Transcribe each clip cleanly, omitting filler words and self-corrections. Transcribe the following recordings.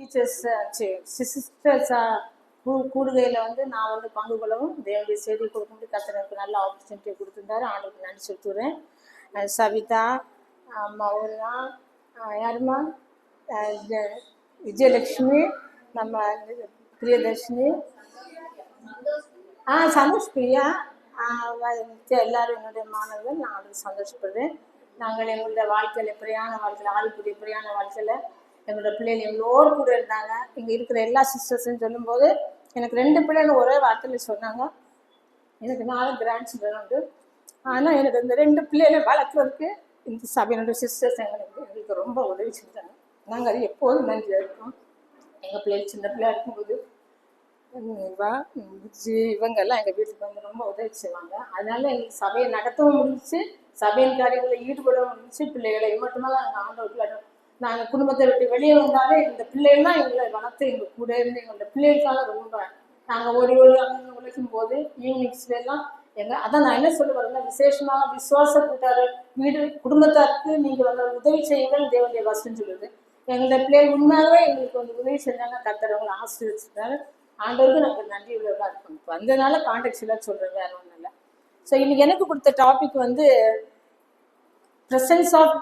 Teachers சிஸ்டர்ஸா கூடுகையில் வந்து நான் வந்து பங்கு கொள்ளவும் தேவனுடைய செய்தி கொடுக்கும்போது கர்த்தர் எனக்கு நல்ல ஆப்பர்ச்சுனிட்டியை கொடுத்துருந்தாரு. ஆண்டுக்கு நன்றி சொல்லிட்டுறேன். சவிதா அம்மா ஊர்னா யாருமா விஜயலட்சுமி, நம்ம பிரியதர்ஷினி, சந்தோஷ் பிரியா, எல்லாரும் என்னுடைய மாணவர்கள். நான் அவருக்கு சந்தோஷப்படுறேன். நாங்கள் எங்களுடைய வாழ்க்கையில் பிரயாண வாழ்க்கையில் ஆளுக்குரிய பிரயாண வாழ்க்கையில் எங்களோட பிள்ளைகள் எங்களோடு கூட இருந்தாங்க. இங்கே இருக்கிற எல்லா சிஸ்டர்ஸ்ன்னு சொல்லும்போது எனக்கு 2 பிள்ளைகள் ஒரே வார்த்தையில் சொன்னாங்க. எனக்கு 4 கிராண்ட் சில்ட்ரன் உண்டு. ஆனால் எனக்கு இந்த 2 பிள்ளைகளை வளர்க்குறதுக்கு இந்த சபையினுடைய சிஸ்டர்ஸ் எங்களுக்கு ரொம்ப உதவி செஞ்சாங்க. நாங்கள் அது எப்போதும் நன்றியாக இருக்கோம். எங்கள் பிள்ளைகள் சின்ன பிள்ளையா இருக்கும்போது இவங்கெல்லாம் எங்கள் வீட்டுக்கு வந்து ரொம்ப உதவி செய்வாங்க. அதனால எங்களுக்கு சபையை நடத்தவும் முடிஞ்சிச்சு, சபையின் காரியங்களில் ஈடுபடவும் முடிஞ்சிச்சு. பிள்ளைகளை மட்டுமாக நாங்கள் ஆண்டவர்கள் நாங்கள் குடும்பத்தை விட்டு வெளியே வந்தாலே இந்த பிள்ளைகள்லாம் எங்களை வளர்த்து எங்கள் கூட இருந்து எங்களோட பிள்ளைகளுக்காக ரொம்ப நாங்கள் ஓடி அங்கே உழைக்கும் போது ஈவினிங்ஸ்லாம் அதான் நான் என்ன சொல்ல வரேன்னா, விசேஷமாக விசுவாச கூட்டாரு வீடு குடும்பத்தாருக்கு நீங்கள் வந்து உதவி செய்யுங்கள் தேவனுடைய வசனம் சொல்லுது. எங்களுடைய பிள்ளைகள் உண்மையாகவே எங்களுக்கு வந்து உதவி செஞ்சாங்க. கர்த்தரவங்களை ஆசீர்வதிச்சிருக்காரு. ஆண்டவருக்கு நாங்கள் நன்றி உள்ளதாக இருக்கணும். வந்ததுனால கான்டாக்ட்ஸ்லாம் சொல்கிறேன், வேற ஒன்றும் இல்லை. ஸோ இன்னைக்கு எனக்கு கொடுத்த டாபிக் வந்து presence of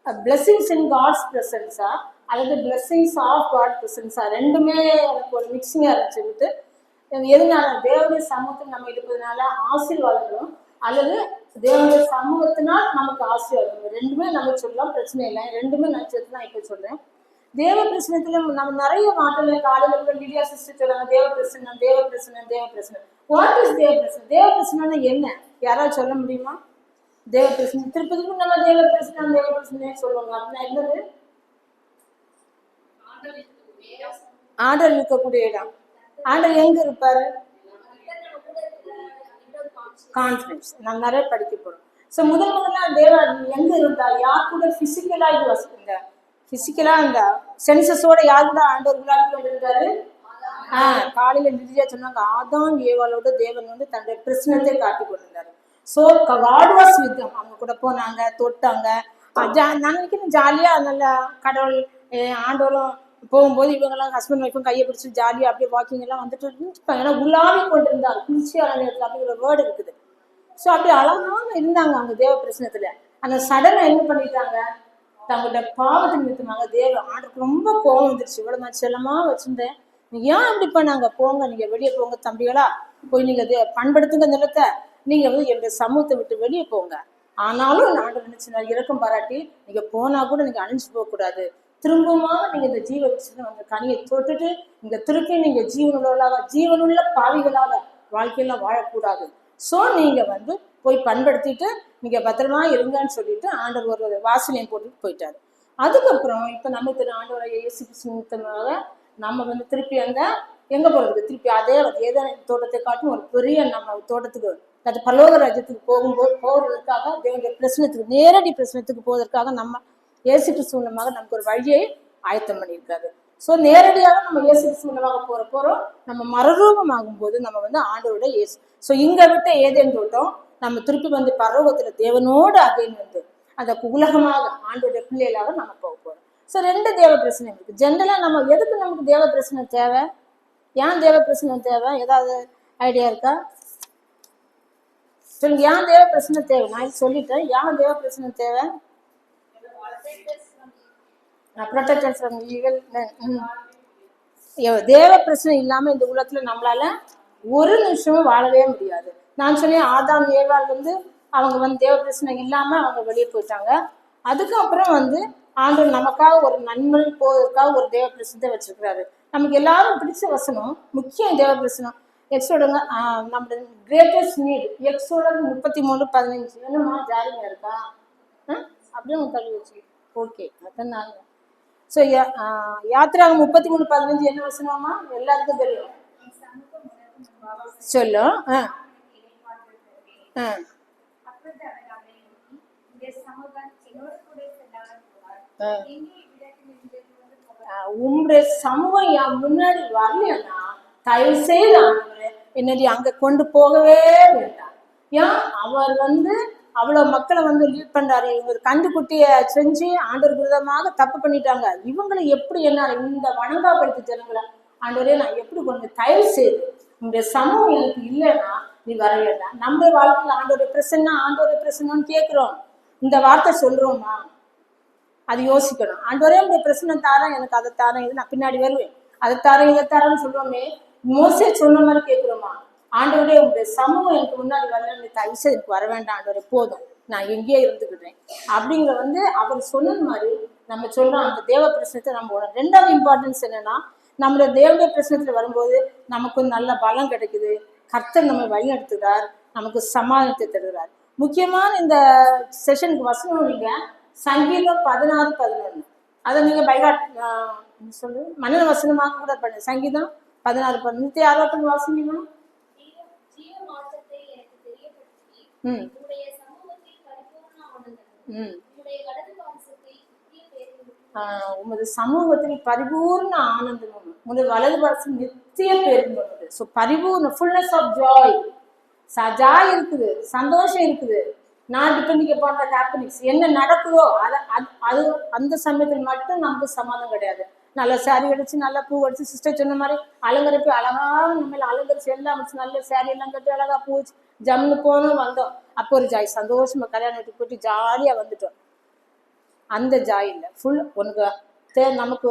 blessings in God's ப்ரெசன்ஸா அல்லது பிளெஸிங்ஸ் ஆஃப் காட் ப்ரெசன்ஸா, ரெண்டுமே எனக்கு ஒரு மிக்சிங்காக இருந்துச்சு. எதனால தேவனுடைய சமூகத்தில் நம்ம இருப்பதுனால ஆசீர்வாதங்களும் அல்லது தேவனுடைய சமூகத்தினால் நமக்கு ஆசீர்வாதம், ரெண்டுமே நம்ம சொல்லலாம், பிரச்சனை இல்லை. ரெண்டுமே நான் சேர்த்து தான் இப்போ சொல்றேன். தேவ பிரச்சனத்துல நம்ம நிறைய மாற்றங்கள் காலையில் கூட லிடியா சிஸ்டர் சொல்றாங்க, தேவ பிரச்சனை தேவ பிரச்சனை தேவ பிரச்சனை. வாட் இஸ் தேவ பிரச்சனை? தேவ பிரச்சனைனா என்ன? யாராவது சொல்ல முடியுமா? தேவ பிரச்சனை திருப்பதிக்கும் நம்ம தேவ பிரச்சனை சொல்லுவாங்க. அப்படின்னா என்னது? ஆண்டவர் இருக்கக்கூடிய இடம். ஆண்டவர் எங்க இருப்பாரு? கான்ஃபிடன்ஸ். நம்ம நிறைய படிக்க போறோம். ஸோ முதல்ல தேவன் எங்க இருந்தார்? யார் கூட பிசிக்கலா பிசிக்கலா இந்த சென்சஸோட யார் கூட ஆண்டவர் விளையாடி கொண்டிருந்தாரு? காலையில லிடியா சொன்னாங்க, ஆதாம் ஏவாளோட தேவன் வந்து தன்னுடைய பிரச்சனத்தை காட்டி கொண்டிருந்தாரு. So God was with them. அவங்க கூட போனாங்க, தொட்டாங்க. நினைக்கணும் ஜாலியா நல்லா கடவுள் ஆண்டவரும் போகும்போது இவங்கெல்லாம் ஹஸ்பண்ட் ஒய்ஃபும் கையை பிடிச்சி ஜாலியாக அப்படியே வாக்கிங் எல்லாம் வந்துட்டு ஏன்னா உலாவி கொண்டு இருந்தாங்க. குளிர்ச்சியான நேரத்தில் அப்படிங்கிற வேர்டு இருக்குது. ஸோ அப்படி அழகாக இருந்தாங்க அவங்க தேவ பிரச்சனத்துல. அந்த சடனை என்ன பண்ணிட்டாங்க? தங்களோட பாவத்தின் நிமித்தமாக தேவ ஆண்டுக்கு ரொம்ப கோவம் வந்துருச்சு. இவ்வளவு நான் செல்லமா வச்சிருந்தேன், ஏன் அப்படி பண்ணாங்க? போங்க, நீங்க வெளியே போங்க தம்பிகளா, போய் நீங்க பண்படுத்துங்க நிலத்தை, நீங்க வந்து என்னுடைய சமூகத்தை விட்டு வெளியே போங்க. ஆனாலும் ஆண்டு நினைச்சு இறக்கம் பாராட்டி நீங்க போனா கூட நீங்க அழிஞ்சு போக கூடாது, திரும்பமாக நீங்க இந்த ஜீவ விருட்சம் அந்த கனியை தொட்டுட்டு நீங்க திருப்பி நீங்க ஜீவனுள்ள பாவிகளாக வாழ்க்கையெல்லாம் வாழக்கூடாது. ஸோ நீங்க வந்து போய் பண்படுத்திட்டு நீங்க பத்திரமா இருங்கன்னு சொல்லிட்டு ஆண்டவர் ஒரு வாசனையும் போட்டுட்டு போயிட்டாரு. அதுக்கப்புறம் இப்ப நமக்கு ஆண்டவரை இயேசு கிறிஸ்துவாக நம்ம வந்து திருப்பி எங்க போறதுக்கு? திருப்பி அதே ஏதேன் தோட்டத்தை காட்டும் ஒரு பெரிய நம்ம தோட்டத்துக்கு, அது பரலோக ராஜ்யத்துக்கு போகிறதுக்காக தேவனுடைய பிரச்சனத்துக்கு, நேரடி பிரச்சனத்துக்கு போவதற்காக நம்ம இயேசு கிறிஸ்து மூலமாக நமக்கு ஒரு வழியை ஆயத்தம் பண்ணியிருக்காரு. ஸோ நேரடியாக நம்ம இயேசு கிறிஸ்து மூலமாக போறோம். நம்ம மறுரூபம் ஆகும்போது நம்ம வந்து ஆண்டவரோட இயேசு. ஸோ இங்க விட்ட ஏதேன் தோட்டம் நம்ம திருப்பி வந்து பரலோகத்துல தேவனோடு அப்படின்னு வந்து அந்த உலகமாக ஆண்டோடைய பிள்ளைகளாக நம்ம போக போறோம். ஸோ 2 தேவ பிரச்சனை இருக்கு. ஜென்ரலா நம்ம எதுக்கு நமக்கு தேவ பிரச்சனை தேவை? ஏன் தேவ பிரச்சனை தேவை? ஏதாவது ஐடியா இருக்கா? சொல்லுங்க, ஏன் தேவ பிரச்சனை தேவை? நான் சொல்லிட்டேன், ஏன் தேவ பிரச்சனை தேவை? தேவ பிரச்சனை இல்லாம இந்த உலகத்துல நம்மளால ஒரு நிமிஷமும் வாழவே முடியாது. நான் சொன்னேன், ஆதாம் ஏவாள் வந்து அவங்க வந்து தேவ பிரச்சனை இல்லாம அவங்க வெளியே போயிட்டாங்க. அதுக்கப்புறம் வந்து ஆண்டவர் நமக்காக ஒரு நன்மை போவதற்காக ஒரு தேவ பிரச்சனத்தை வச்சிருக்கிறாரு. நமக்கு எல்லாரும் பிடிச்ச வசனம் முக்கியம் தேவ பிரச்சனம். எக்ஸோடுங்க நம்மளோட கிரேட்டஸ்ட் நீட் எக்ஸோடு 33:15. என்னமா ஜாலியா இருக்கா? அப்படியே உங்க தள்ளி வச்சு ஓகே. அதான் நாங்க ஸோ யாத்திராங்க 33:15 என்ன வசனமா? எல்லாருக்கும் தெரியும், சொல்லும். உங்களுடைய சமூகம் என் முன்னாடி வரலன்னா தயவு செய்து ஆண்டவரே என்னடி அங்க கொண்டு போகவே வேண்டாம். ஏன்? அவர் வந்து அவ்வளவு மக்களை வந்து லீட் பண்றாரு. இவங்க ஒரு கண்டுக்குட்டிய செஞ்சு ஆண்டவர் விதமாக தப்பு பண்ணிட்டாங்க. இவங்களை எப்படி என்னால இந்த வணங்காப்படுத்த ஜனங்களை ஆண்டவரே நான் எப்படி கொஞ்சம் தயவு செய்து இந்த சமூகம் எனக்கு இல்லைன்னா நீ வர வேண்டாம். நம்ம வாழ்க்கையில ஆண்டோட பிரசன்னு கேட்கிறோம். இந்த வார்த்தை சொல்றோமா? அது யோசிக்கணும். ஆண்டவரே இந்த பிரச்சனை தாரேன், எனக்கு அதை தாரேன், இது நான் பின்னாடி வருவேன், அதை தாரேன் இதை தாரேன்னு சொல்றோமே. மோசே சொன்ன மாதிரி கேட்கிறோமா? ஆண்டவரே உங்களுடைய சமூகம் எனக்கு முன்னாடி வரல, தயவுசு எனக்கு வர வேண்டாம் ஆண்டவரே, போதும் நான் எங்கேயே இருந்துக்கிட்டேன் அப்படிங்கிற வந்து அவர் சொன்னது மாதிரி நம்ம சொல்றோம். அந்த தேவ பிரச்சனத்தை நம்ம ரெண்டாவது இம்பார்ட்டன்ஸ் என்னன்னா, நம்மளுடைய தேவனுடைய பிரச்சனத்துல வரும்போது நமக்கு நல்ல பலம் கிடைக்குது. கர்த்தர் நம்ம வழி எடுத்துக்கிறார், நமக்கு சமாதானத்தை தருகிறார். முக்கியமான இந்த செஷனுக்கு வசனம் நீங்க சங்கீதம் 16:11 அதை நீங்க பைகாட் சொல்லு மனன வசனமாக கூட பண்ணு. சங்கீதம் 16:11 நித்திய ஆரோப்பம் வாசிக்கணும். உமது சமூகத்தில் பரிபூர்ண ஆனந்தம், உமது வலது பாரசம் நித்திய பேருந்து. ஸோ பரிபூர்ண ஃபுல்னஸ் ஆஃப் ஜாய், ஜாய் இருக்குது, சந்தோஷம் இருக்குது. நான் டிபெண்டிங் அப்பான் த ஹாப்பினஸ். என்ன நடக்குதோ அது அந்த சமயத்தில் மட்டும் நமக்கு சமாதானம் கிடையாது. நல்ல சாரி அடிச்சு நல்லா பூ அடிச்சு சிஸ்டர் சொன்ன மாதிரி அலங்கரிப்பு அழகா நம்ம அலங்கரிச்சு எல்லாம் வச்சு நல்ல சாரி எல்லாம் கட்டி அழகா பூ வச்சு ஜம்னு போனோம் வந்தோம். அப்போ ஒரு ஜாய், சந்தோஷமா கல்யாணம் வீட்டுக்கு போயிட்டு ஜாலியா வந்துட்டோம். அந்த ஜாய் இல்லை. ஃபுல் உனக்கு நமக்கு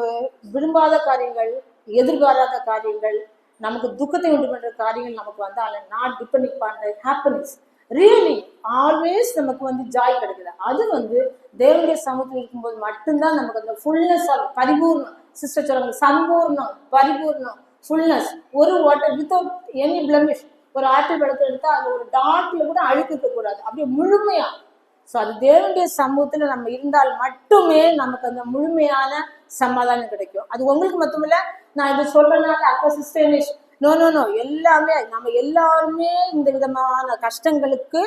விரும்பாத காரியங்கள், எதிர்பாராத காரியங்கள், நமக்கு துக்கத்தை உண்டு பண்ற காரியங்கள் நமக்கு வந்தாலும் நாட் டிபெண்டிங் பண்ற ஹாப்பினஸ் ரியலி ஆல்வேஸ் நமக்கு வந்து ஜாய் கிடைக்குது. அது வந்து தேவனுடைய சமூகத்தில் இருக்கும்போது மட்டும்தான் நமக்கு அந்த ஃபுல்னஸ் ஆகும். பரிபூர்ணம், சிஸ்டர் சொல்றாங்க சம்பூர்ணம், பரிபூர்ணம், ஃபுல்னஸ். ஒரு வாட்டர் வித்தவுட் எனி பிளமிஷ். ஒரு ஆப்பிள் பழத்தை எடுத்தா அது ஒரு டாட்ல கூட அழுக்கு இருக்கக்கூடாது, அப்படியே முழுமையா. ஸோ அது தேவனுடைய சமூகத்துல நம்ம இருந்தால் மட்டுமே நமக்கு அந்த முழுமையான சமாதானம் கிடைக்கும். அது உங்களுக்கு மட்டுமில்ல, நான் இது சொல்றதுனால அக்கா சிஸ்டர் நோ நோ நோ எல்லாமே நம்ம எல்லாருமே இந்த விதமான கஷ்டங்களுக்கு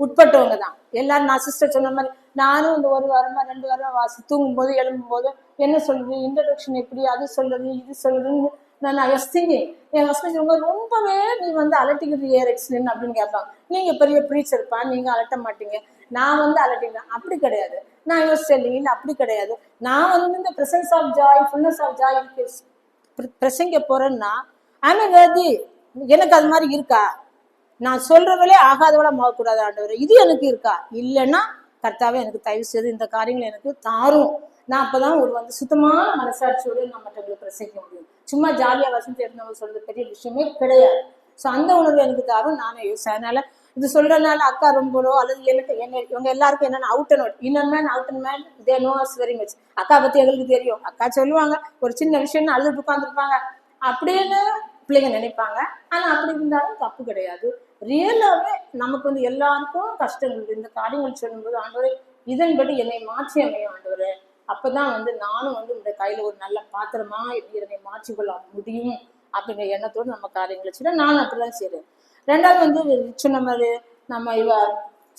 உட்பட்டவங்க தான் எல்லாரும். நான் சிஸ்டர் சொன்ன மாதிரி நானும் இந்த 1 வாரமா 2 வாரமா தூங்கும் போது எழும்பும் போது என்ன சொல்றது, இன்ட்ரடக்ஷன் எப்படி, அது சொல்றது இது சொல்றதுன்னு நான் யோசிங்க. என் ஹஸ்பண்ட் சொல்லுங்க ரொம்பவே நீ வந்து அலட்டிக்கிறது ஏரெக்ஸ்லன்னு அப்படின்னு கேட்பாங்க. நீங்க பெரிய ப்ரீச்சர்ப்பா, நீங்க அலட்ட மாட்டீங்க, நான் வந்து அலட்டிக்கிறேன். அப்படி கிடையாது. நான் யோசிச்சேன் அப்படி கிடையாது. நான் வந்து இந்த presence of joy, fullness of joy பிரசங்க போறேன்னா ஆனது எனக்கு அது மாதிரி இருக்கா? நான் சொல்றவளே ஆகாதவளா மாறக்கூடாது ஆண்டவரே, இது எனக்கு இருக்கா? இல்லைன்னா கர்த்தாவே எனக்கு தயவு செய்து இந்த காரியங்களை எனக்கு தாரும். நான் அப்பதான் ஒரு வந்து சுத்தமான மனசாட்சியோடு நான் மற்றவங்களுக்கு பிரசங்கிக்க முடியும். சும்மா ஜாலியா வசந்தி இருந்தவங்க சொல்றது பெரிய விஷயமே கிடையாது. ஸோ அந்த உணர்வு எனக்கு தாரும். நானே யோசிச்சேன். அதனால இது சொல்றதுனால அக்கா ரொம்பலோ அல்லது எனக்கு இவங்க எல்லாருக்கும் என்னன்னா out and out, inner man out and man they know us very much. அக்கா பத்தி எங்களுக்கு தெரியும். அக்கா சொல்லுவாங்க ஒரு சின்ன விஷயம்னு அழுது உட்காந்துருப்பாங்க அப்படின்னு பிள்ளைங்க நினைப்பாங்க. ஆனா அப்படி இருந்தாலும் தப்பு கிடையாது. ரியலாவே நமக்கு வந்து எல்லாருக்கும் கஷ்டங்கள் இந்த காரியங்கள் சொல்லும்போது ஆண்டவரே இதன்படி என்னை மாற்றி அமையும் ஆண்டவரே, அப்பதான் வந்து நானும் வந்து இந்த கையில ஒரு நல்ல பாத்திரமா என்னை மாற்றிக்கொள்ள முடியும் அப்படிங்கிற எண்ணத்தோடு நம்ம காரியங்களை செய்யணும். நான் அப்படிதான் செய்யறேன். ரெண்டாவது வந்து சொன்ன மாதிரி நம்ம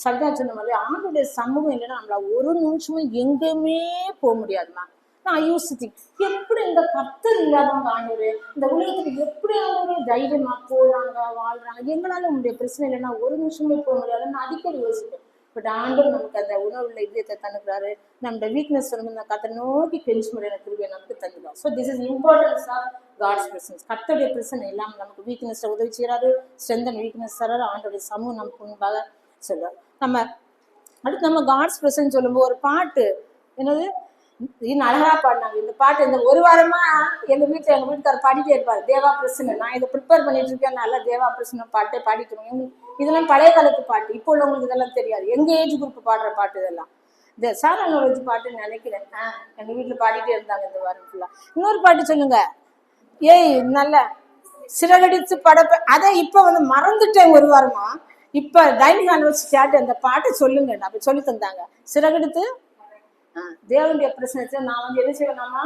சர்தா சொன்ன மாதிரி ஆண்டுடைய சமூகம் இல்லைன்னா நம்மள ஒரு நிமிஷமும் எங்கேயுமே போக முடியாதுமா. நான் யோசித்தேன் எப்படி இந்த கர்த்தர் இல்லாதவங்க ஆண்டவரே இந்த உலகத்துல எப்படி ஆண்டவரே தைரியமா போறாங்க வாழ்றாங்க, எங்களால உங்களுடைய பிரச்சனை இல்லைன்னா ஒரு நிமிஷமே போக முடியாதுன்னு அடிக்கடி யோசிப்பேன். பட் ஆண்டவர் நமக்கு அந்த உணவுல இதயத்தை தந்துக்கிறாரு. நம்மளோட வீக்னஸ் வந்து கர்த்தரை நோக்கி கெஞ்சி முறையான திருவியை நமக்கு தந்துடுவோம். So this is importance of God's presence. கர்த்தருடைய பிரச்சனை இல்லாமல் நமக்கு வீக்னஸ் உதவி செய்யறாரு, ஸ்ட்ரென்த் அண்ட் வீக்னஸ் தராரு. ஆண்டோடைய சமூகம் நமக்கு முன்பாக சொல்றாரு. நம்ம அடுத்து நம்ம காட்ஸ் பிரசன்ஸ் சொல்லும்போது ஒரு பாட்டு என்னது இன்னும் அழகா பாடினாங்க. இந்த பாட்டு இந்த 1 வாரமா எங்க வீட்டுக்காரர் பாடிட்டே இருப்பாரு தேவா பிரசனை. நான் இதை ப்ரிப்பேர் பண்ணிட்டு இருக்கேன். நல்லா தேவா பிரசனை பாட்டே பாடிக்கணும். இதெல்லாம் பழைய காலத்து பாட்டு, இப்போ உள்ளவங்களுக்கு இதெல்லாம் தெரியாது. எங்க ஏஜ் குரூப் பாடுற பாட்டு இதெல்லாம். இந்த சாரநாலேஜ் பாட்டுன்னு நினைக்கிறேன். எங்க வீட்டுல பாடிட்டே இருந்தாங்க இந்த வாரம் ஃபுல்லா. இன்னொரு பாட்டு சொல்லுங்க, ஏய் நல்ல சிறகடிச்சு படப்ப. அதை இப்ப வந்து மறந்துட்டேன் 1 வாரமா. இப்ப டைனிங் ஹால் வச்சு கேட்டு அந்த பாட்டை சொல்லுங்க அப்ப சொல்லி தந்தாங்க. சிறகடித்து தேவனுடைய பிரச்சனை நான் வந்து என்ன செய்வேனாமா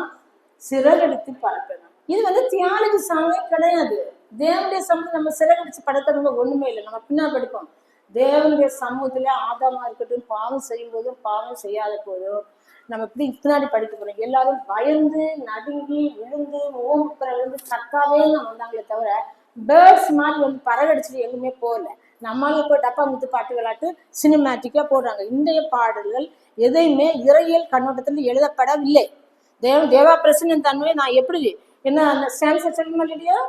சிறகடித்து பறப்பேன். இது வந்து தியாலஜி சாங்கே கிடையாது. தேவனுடைய சமூகத்தை நம்ம சிறகடிச்சு படைக்கிறவங்க ஒண்ணுமே இல்லை. நம்ம பின்னா படிப்போம். தேவனுடைய சமூகத்துல ஆதாமா இருக்கட்டும் பாவம் செய்யும் போதும் பாவம் செய்யாத போதும் நம்ம இப்படி பின்னாடி படிக்க போறோம். எல்லாரும் பயந்து நடுங்கி விழுந்து ஓம்புற விழுந்து சக்காவே தான் வந்தாங்களே தவிர பேர்ட்ஸ் மாதிரி வந்து பறகடிச்சுட்டு எங்குமே போகல. நம்மளும் இப்போ டப்பா முத்து பாட்டு விளையாட்டு சினிமேட்டிக்கா போடுறாங்க. இன்றைய பாடல்கள் எதையுமே இறையியல் கண்ணோட்டத்தில் எழுதப்படவில்லை. தேவா பிரசன்ன தன்மை நான் எப்படி என்ன அந்த சான்சர் சொல்ல மாட்டேடியா?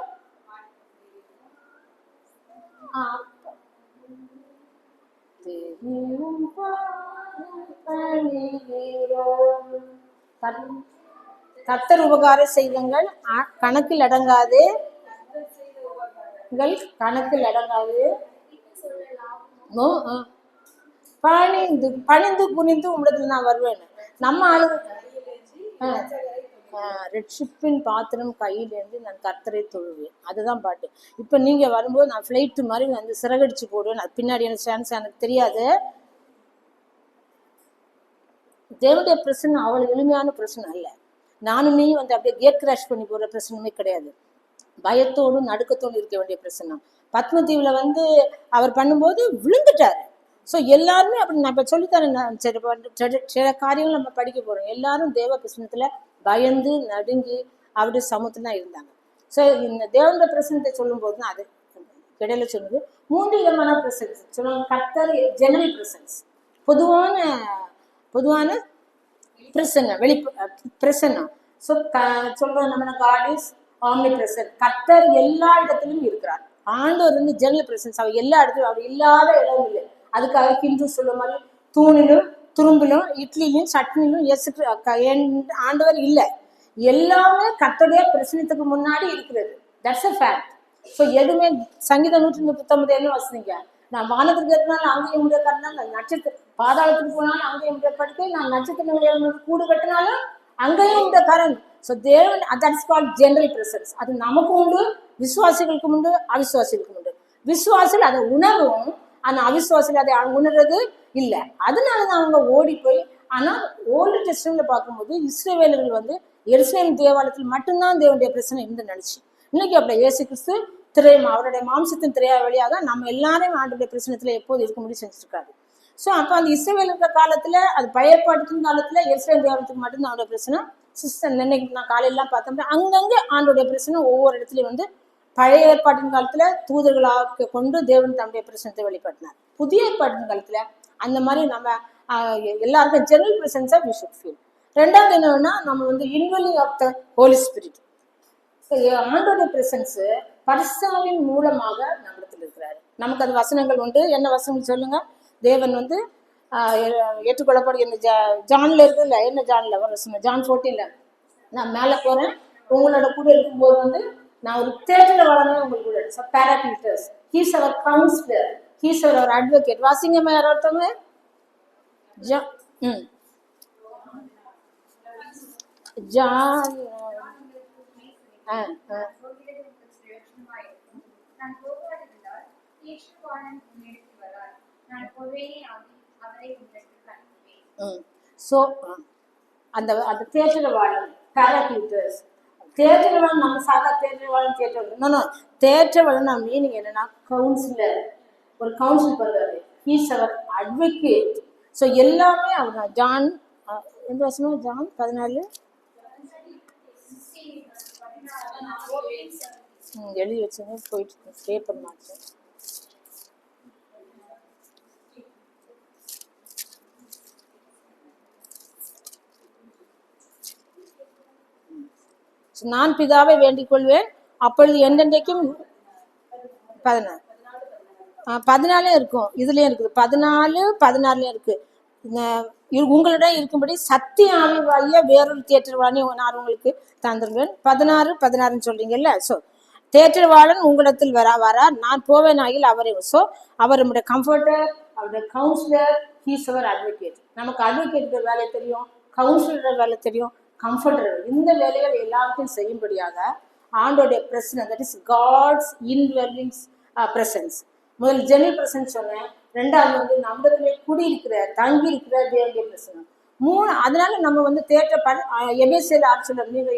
கர்த்தர் உபகார செய்தங்கள் கணக்கில் அடங்காது, கணக்கில் அடங்காது. பணிந்து பணிந்து குனிந்து உங்களிடத்துல நான் வருவேன். நம்ம ஆளு ரெட்ஷிப்பின் பாத்திரம் கையிலேருந்து நான் கர்த்தரை தொழுவேன். அதுதான் பாட்டு. இப்போ நீங்க வரும்போது நான் ஃப்ளைட்டு மாதிரி வந்து சிறகடிச்சு போடுவேன். அது பின்னாடி எனக்கு சான்ஸ் எனக்கு தெரியாது. தேவனுடைய பிரச்சனை அவ்வளவு எளிமையான பிரச்சனை அல்ல. நானும் நீ வந்து அப்படியே கேட் கிராஷ் பண்ணி போற பிரச்சனையுமே கிடையாது. பயத்தோடும் நடுக்கத்தோடும் இருக்க வேண்டிய பிரச்சனை. பத்மதீவுல வந்து அவர் பண்ணும்போது விழுந்துட்டாரு. ஸோ எல்லாருமே அப்படி நான் இப்போ சொல்லித்தரேன். சில காரியங்கள் நம்ம படிக்க போறோம். எல்லாரும் தேவ பிரசனத்துல பயந்து நடுங்கி அப்படி சமூகத்துல இருந்தாங்க. ஸோ இந்த தேவனுடைய பிரசனத்தை சொல்லும் போது தான் அது இடையில சொன்னது 3 விதமான பிரசன்ஸ் சொல்லுவாங்க. கர்த்தர் ஜெனரல் பிரசன்ஸ், பொதுவான பிரசன்னம், பிரசன்னம். ஸோ சொல்றோம் நம்ம காட் இஸ் ஆம்னி பிரசன்ட். கர்த்தர் எல்லா இடத்திலும் இருக்கிறார். ஆண்டவர் வந்து ஜெனரல் பிரசன்ஸ். அவர் எல்லா இடத்துலையும், அவர் இல்லாத இடம் இல்லை. அதுக்காக ஹிந்து சொல்ல மாதிரி தூணிலும் துரும்பிலும் இட்லியிலும் சட்னிலும் ஆண்டவர் இல்லை. எல்லாமே கர்த்தருடைய பிரசனத்துக்கு முன்னாடி இருக்கிறது. That's a fact. ஸோ எதுவுமே சங்கீதம் 139 என்ன வசதிங்க, நான் வானத்துக்கு ஏற்றினாலும் அங்கேயும் முடிய கட்டினாலும், நட்சத்திர பாதாளத்துக்கு போனாலும் அங்கேயும் முடிய படுக்கை, நான் நட்சத்திர கூடு கட்டினாலும் அங்கேயும் உண்டு கரண். ஸோ தேவன் தட்ஸ் கால்ட் ஜெனரல் பிரசன்ஸ். அது நமக்கு உண்டு, விசுவாசிகளுக்கு உண்டு, அவிசுவாசிகளுக்கு உண்டு. விசுவாசிகள் அதை உணரும், ஆனா அவிசுவாசிகள் அதை உணர்றது இல்லை. அதனாலதான் அவங்க ஓடி போய். ஆனா ஓல்டு டெஸ்டமெண்ட்ல பார்க்கும்போது இஸ்ரவேலர்கள் வந்து எருசலேம் தேவாலயத்தில் மட்டும்தான் தேவனுடைய பிரச்சனை இருந்து நினைச்சு. இன்னைக்கு அப்படி இயேசு கிறிஸ்து அவருடைய மாம்சத்தின் திரையா வழியாக நம்ம எல்லாரையும் ஆண்டுடைய பிரச்சனத்துல எப்போது இருக்க முடியும் செஞ்சிருக்காரு. ஸோ அப்போ அந்த இஸ்ரவேல் இருக்கிற காலத்துல, அது பயப்பாட்டுக்கும் காலத்துல எருசலேம் தேவாலயத்துக்கு மட்டும்தான் அவருடைய பிரச்சனை. சிஸ்டம் இன்னைக்கு நான் காலையெல்லாம் பார்த்தோம்னா அங்கங்க ஆண்டுடைய பிரச்சனை ஒவ்வொரு இடத்துலயும் வந்து பழைய ஏற்பாட்டின் காலத்துல தூதர்களாக கொண்டு தேவன் தன்னுடைய பிரசனத்தை வெளிப்படுத்தினார். புதிய ஏற்பாட்டின் காலத்துல அந்த மாதிரி நம்ம எல்லாருக்கும் ஜெனரல் பிரசன்ஸா வி ஷுட் ஃபீல். ரெண்டாவது என்னன்னா, நம்ம வந்து indwelling of the Holi spirit. ஆண்டோட பிரசன்ஸ் பரிசுத்தாவின் மூலமாக நம்மிடத்தில் இருக்கிறாரு. நமக்கு அது வசனங்கள் உண்டு. என்ன வசனம் சொல்லுங்க? தேவன் வந்து ஏற்றுக்கொள்ளப்படும் என்ன ஜான்ல இருக்குல்ல, என்ன ஜான்ல வசனம்? ஜான் 14ல நான் மேல போறேன், உங்களோட கூட இருக்கும்போது வந்து நான் ஒரு தேட்டர்ல வளர்ந்தேன் உங்களுக்கு கூட. பேராக்ளீட்டஸ், ஹீஸ் அவர் கவுன்சிலர், ஹீஸ் அவர் அட்வொகேட். வாசிங்கம்மா யாரோ ஒருத்தவங்க. ஜான் ஸோ அந்த அந்த தேற்றவாளன் பேராக்ளீட்டஸ். தேற்றவாளன் நம்ம சாதா தேற்றவாளன் தேற்றவாளன் மீனிங் என்னன்னா கவுன்சிலர், ஒரு கவுன்சில் பண்றாரு. ஹீஸ் அவர் அட்வொகேட். ஸோ எல்லாமே அவர் தான். ஜான் எந்த வசனம்? ஜான் 14 எழுதி வச்சுங்க, போயிட்டு பேப்பர் மாற்றேன். நான் பிதாவை வேண்டிக் கொள்வேன், அப்பொழுது என்றென்றைக்கும் 14 இருக்கும். இதுலயும் இருக்குது 14-16 இருக்கு. உங்களிடம் இருக்கும்படி சத்திய ஆவியாகிய வேறொரு தேற்றவாளனை நான் உங்களுக்கு தந்துருவேன். 16 சொல்றீங்கல்ல. ஸோ தேற்றவாளன் உங்களிடத்தில் வரார், நான் போவேன் ஆகில் அவரை. ஸோ அவர் நம்முடைய கம்ஃபர்டர், அவருடைய கவுன்சிலர், ஹீஸ் அவர் அட்வொகேட். நமக்கு அட்வொகேட் வேலை தெரியும், கவுன்சிலர் வேலை தெரியும், கம்ஃபர்டர். இந்த வேலைகள் எல்லாத்தையும் செய்யும்படியாக ஆண்டோடைய presence, that is God's indwelling presence. முதல் ஜெனரல் பிரசன்ஸ் சொன்னேன். ரெண்டாவது வந்து நம்மளே குடியிருக்கிற தங்கி இருக்கிற தேவனுடைய பிரசனம். 3 அதனால நம்ம வந்து எபேசியர் 6 சொல்றாரு, நீங்க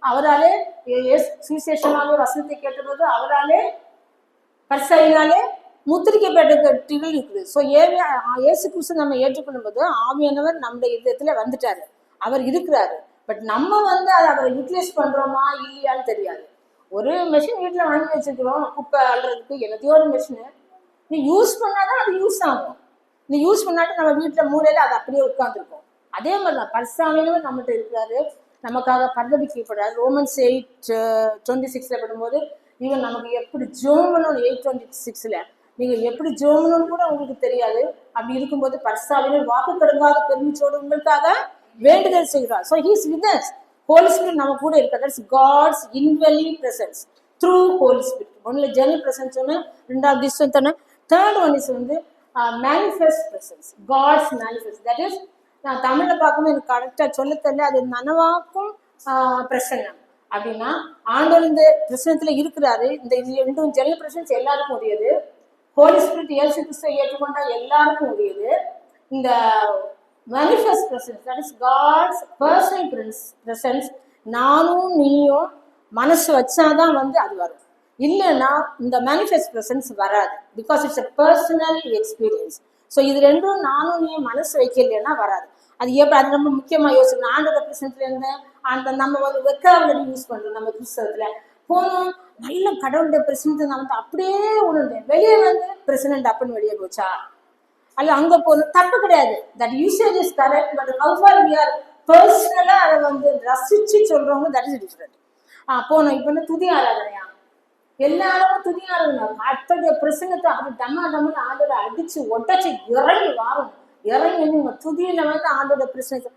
அவராலே சுவிசேஷமாக வசனத்தை கேட்டபோது அவராலே பரிசையினாலே முத்திரிக்கப்பட்டிகள் இருக்குது. ஸோ இயேசு கிறிஸ்து நம்ம ஏற்றுக்கொள்ளும் போது ஆவியானவர் நம்முடைய இதயத்துல வந்துட்டாரு, அவர் இருக்கிறாரு. பட் நம்ம வந்து அதை அவரை யூட்டிலைஸ் பண்றோமா இல்லையான்னு தெரியாது. ஒரு மெஷின் வீட்டுல வாங்கி வச்சுக்கிறோம் குப்பை அள்ளுறதுக்கு, என்னத்தையோ ஒரு மெஷின். நீ யூஸ் பண்ணாதான் அது யூஸ் ஆகும். நீ யூஸ் பண்ணாட்டு நம்ம வீட்டுல மூலையில அது அப்படியே உட்காந்துருக்கும். அதே மாதிரிதான் பரிசுத்தாவியானவர் நம்மகிட்ட இருக்கிறாரு, நமக்காக பரிதபிக்கப்படுறாரு. ரோமன்ஸ் 8:26 படும்போது இவன் நமக்கு எப்படி ஜோமனும் 8:26 நீங்க எப்படி ஜோமனும் கூட உங்களுக்கு தெரியாது. அப்படி இருக்கும்போது பரிசுத்தாவியானவர் வாக்கு கடங்காத பெருமிச்சோடு உங்களுக்காக வேண்டுதல் செய்கிறார். So he's with us. Holy spirit நம்ம கூட இருக்கார். That's God's indwelling presence through holy spirit. ஒன்ல ஜெனரல் பிரசன்ஸ் ஒன்று, ரெண்டாவது டிஸ்டன்ஸ் ஒன்று, தேர்ட் ஒன் இஸ் வந்து manifest presence, God's manifest. That is நான் தமிழ்ல பார்க்கும்போது எனக்கு கரெக்டாக சொல்ல தெரியல, அது நனவாக்கும் பிரசன்னம் அப்படின்னா ஆண்டவர் இந்த பிரசனத்துல இருக்கிறாரு. இந்த இது ரெண்டும் ஜெனரல் பிரசன்ஸ் எல்லாருக்கும் உரியது. ஹோலி ஸ்பிரிட் இயேசு கிறிஸ்துவை ஏற்றுக்கொண்டா எல்லாருக்கும் உரியது. இந்த manifest presence, that is God's personal presence. நானும் நீயும் மனசு வச்சாதான் வந்து அது வரும். இல்லைன்னா இந்த மேனிஃபெஸ்ட் பிரசன்ஸ் வராது. Because it's a personal experience. So இது ரெண்டும் நானும் நீயும் மனசு வைக்கலைன்னா வராது. அது எப்படி, அது ரொம்ப முக்கியமா யோசிக்கணும். ஆண்டோட பிரசன்ஸ்ல இருந்து அந்த நம்ம வந்து வெக்காபுலரி யூஸ் பண்றோம். நம்ம புஸ்தகத்துல போனோம், நல்ல கடவுளுடைய பிரசன்ஸ் நான் வந்து அப்படியே உணர்ந்தேன். வெளியே வந்து பிரசிடென்ட் அப்படின்னு வெளியே போச்சா, அல்ல அங்க போகணும், தப்பு கிடையாது. That usage is correct. But how far we are பர்சனலா அதை வந்து ரசிச்சு சொல்றவங்க, தட் இஸ் டிஃபரெண்ட். போனோம் இப்போ வந்து துதி ஆராதனையா, எல்லாரும் துதி ஆராதனை அத்தகைய பிரசங்கத்தை அப்படி டம்மான்னு ஆண்டோட அடிச்சு ஒட்டச்சு இறங்கி வாரும். இறங்கி நீங்க துதியில வந்து ஆண்டோட presence.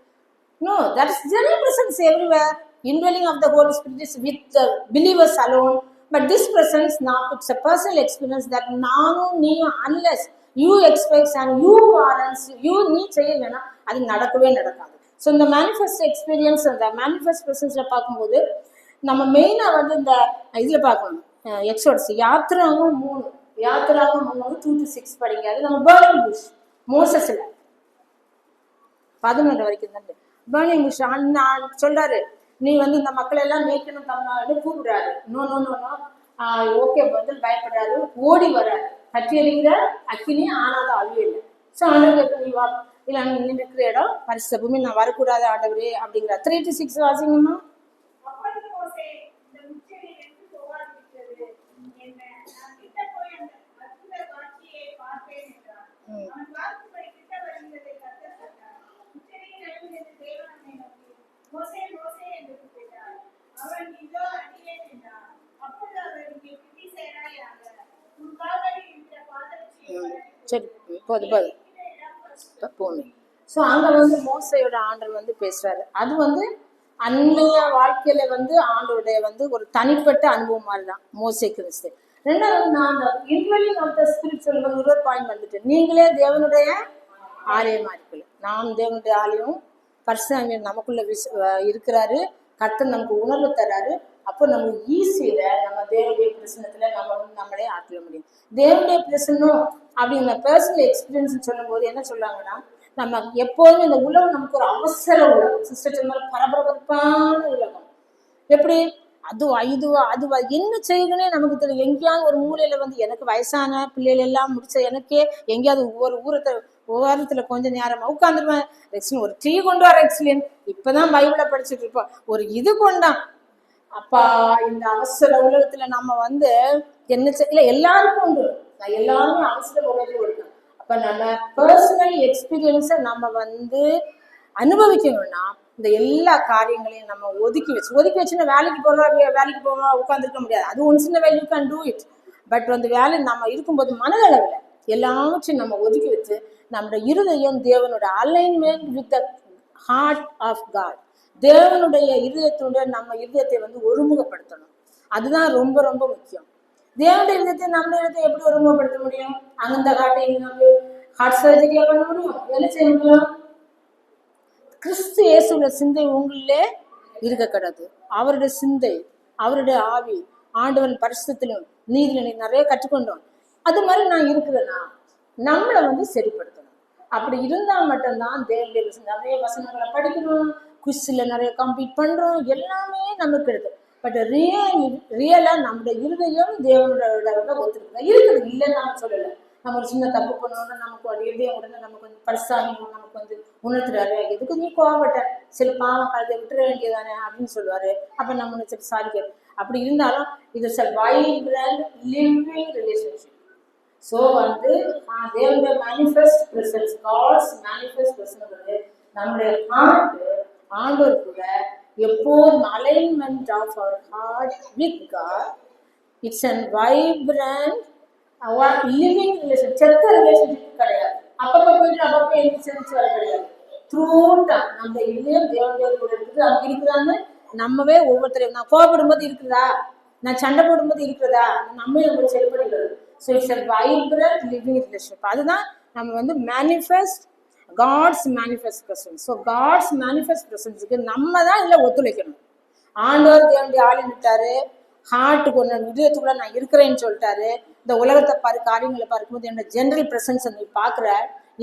No, that is general presence everywhere. Indwelling of the Holy Spirit is with the believers alone. But this presence, not, it's a personal experience that நானும் நீயும் unless you expect and you warrants, you need செய்யலைன்னா அது நடக்கவே நடக்காது. So இந்த manifest experience, அந்த manifest பிரசன்ஸ்ல பார்க்கும்போது நம்ம மெயினா வந்து இந்த இதுல பார்க்கணும். எக்ஸோட்ஸ் யாத்திராவும் 2-6 படிங்க. அது நம்ம பேர்னிங் புஷ் மோசஸ்ல 11 வரைக்கும் தான் பேர்னிங் புஷ் சொல்றாரு, நீ வந்து இந்த மக்களை எல்லாம் மேய்க்கணும் தமிழ்நாடு கூப்பிடுறாரு. No no no no okay பதில் பயப்படுறாரு, ஓடி வர்றாரு. கட்டி அடிக்கிற அக்கினி ஆனாதான் அழிய இல்லை. ஸோ ஆண்டவர் நீ வா, இல்லை நீ இருக்கிற இடம் பரிசுத்த பூமி, நான் வரக்கூடாது ஆண்டவரே அப்படிங்கிற. 3-6 வாசிங்கம்மா. சரி போதும். ஸோ அங்க வந்து மோசையோட ஆண்டர் வந்து பேசுறாரு. அது வந்து அன்னைய வாழ்க்கையில வந்து ஆண்டோடைய வந்து ஒரு தனிப்பட்ட அனுபவம் மாதிரி தான் மோசே கிறிஸ்து. ரெண்டாவது நான் அந்த இன்வெல்லிங் ஆஃப் த ஸ்பிரிட் சொல்லும்போது ஒரு பாயிண்ட் வந்துட்டு, நீங்களே தேவனுடைய ஆலயமா இருக்கல. நாம் தேவனுடைய ஆலயம், பரிசுத்தம் நமக்குள்ள இருக்கிறாரு. கர்த்தர் நமக்கு உணர்வு தர்றாரு. அப்போ நம்ம ஈஸியில நம்ம தேவனுடைய பிரசனத்துல நம்ம வந்து நம்மளே ஆற்ற முடியும். தேவனுடைய பிரசனம் அப்படிங்கிற பர்சனல் எக்ஸ்பீரியன்ஸ் சொல்லும் போது என்ன சொல்றாங்கன்னா, நம்ம எப்போதுமே இந்த உலகம் நமக்கு ஒரு அவசர உலகம், சிஸ்டர் சொன்ன பரபரப்பான உலகம். எப்படி அதுவா என்ன செய்யணும்னே நமக்கு தெரியும். எங்கேயாவது ஒரு மூலையில வந்து எனக்கு வயசான பிள்ளைகள் எல்லாம் முடிச்ச எனக்கே எங்கேயாவது ஒவ்வொரு ஓரத்துல கொஞ்சம் நேரமா உட்காந்துருவேன். ரெக்ஸ்லின் ஒரு டீ கொண்டு வர, ரெக்ஸ்லின் இப்பதான் பைபிளை படிச்சுட்டு இருப்போம், ஒரு இது கொண்டான். அப்பா இந்த அவசர உலகத்துல நம்ம வந்து என்ன இல்ல எல்லாருக்கும் உண்டு, எல்லாருமே அவசர உலகத்துல இருக்கோம். அப்ப நம்ம பர்சனல் எக்ஸ்பீரியன்ஸை நம்ம வந்து அனுபவிக்கணும்னா இந்த எல்லா காரியங்களையும் நம்ம ஒதுக்கி வச்சுன்னா வேலைக்கு போக உட்காந்துருக்க முடியாது. அது ஒன் சின்ன வேலை, you can do it. But வந்து வேலை நம்ம இருக்கும்போது மனதளவில் எல்லாவற்றையும் நம்ம ஒதுக்கி வச்சு நம்முடைய இருதயம் தேவனோட alignment with the heart of God, தேவனுடைய இருதயத்தோட நம்ம இருதயத்தை வந்து ஒருமுகப்படுத்தணும். அதுதான் ரொம்ப ரொம்ப முக்கியம். தேவனுடைய இருதயத்தை நம்ம இருதயத்தை எப்படி ஒருமுகப்படுத்த முடியும்? அந்த ஹார்ட் சர்ஜரியா பண்ண முடியும்? என்ன செய்ய முடியும்? கிறிஸ்து இயேசுவோட சிந்தை உங்களிலே இருக்க கூடாது. அவருடைய சிந்தை, அவருடைய ஆவி, ஆண்டவன் பரிசுத்திலும் நீதியில நிறைய கற்றுக்கொண்டோம். அது மாதிரி நான் இருக்கிறேன்னா நம்மளை வந்து சரிப்படுத்தணும். அப்படி இருந்தா மட்டும்தான் தேவனுடைய நிறைய வசனங்களை படிக்கணும், குவிஸ்ல நிறைய கம்ப்ளீட் பண்றோம், எல்லாமே நமக்கு எடுத்து. பட் ரியலா நம்முடைய இருதயம் தேவனோட ஒத்துருக்கு இருக்குது இல்லைன்னு நான் சொல்லலை. நம்ம ஒரு சின்ன தப்பு பண்ணோம்னா நமக்கு ஒரு இதயம் உடனே நமக்கு வந்து பரிசாயணும், நமக்கு வந்து உணர்த்துறாரு, எதுக்கு நீ கோவப்பட்ட, சில பாவம் கழுதை விட்டுற வேண்டியதானே அப்படின்னு சொல்லுவாரு. அப்ப நம்ம சரி சாரி கேட்கும். அப்படி இருந்தாலும் இது வைப்ரண்ட் லிவிங் ரிலேஷன்ஷிப். ஸோ வந்து தேவனுடைய manifest presence, God's manifest presence நம்முடைய ஹார்ட் ஆண்டவர் கூட எப்போதும் அலைன்மெண்ட் ஆஃப் அவர் heart with God. It's and vibrant living relation. செத்த ரிலேஷன்ஷிப் கிடையாது. அப்பப்போ போயிட்டு அப்பப்போ எழுந்திரிச்சு வர கிடையாது. த்ரூட்டா நம்ம இல்லையும் தேவனுடைய கூட இருக்குது. அங்கே இருக்குதான்னு நம்மவே ஒவ்வொருத்தரையும், நான் கோபப்படும் போது இருக்குதா, நான் சண்டை போடும்போது இருக்கிறதா, நம்ம நம்ம செயல்படுகிறது. So it's a vibrant living relationship. அதுதான் நம்ம வந்து manifest God's manifest presence. So God's manifest பிரசன்ஸுக்கு நம்ம தான் இதில் ஒத்துழைக்கணும். ஆண்டவர் தேவனுடைய ஆளுன்னுட்டாரு, ஹார்ட்டுக்கு ஒன்று இதயத்துக்குள்ள நான் இருக்கிறேன்னு சொல்லிட்டாரு. இந்த உலகத்தை பாரு, காரியங்களை பார்க்கும்போது என்னோட ஜென்ரல் பிரசன்ஸ் நீ பார்க்குற,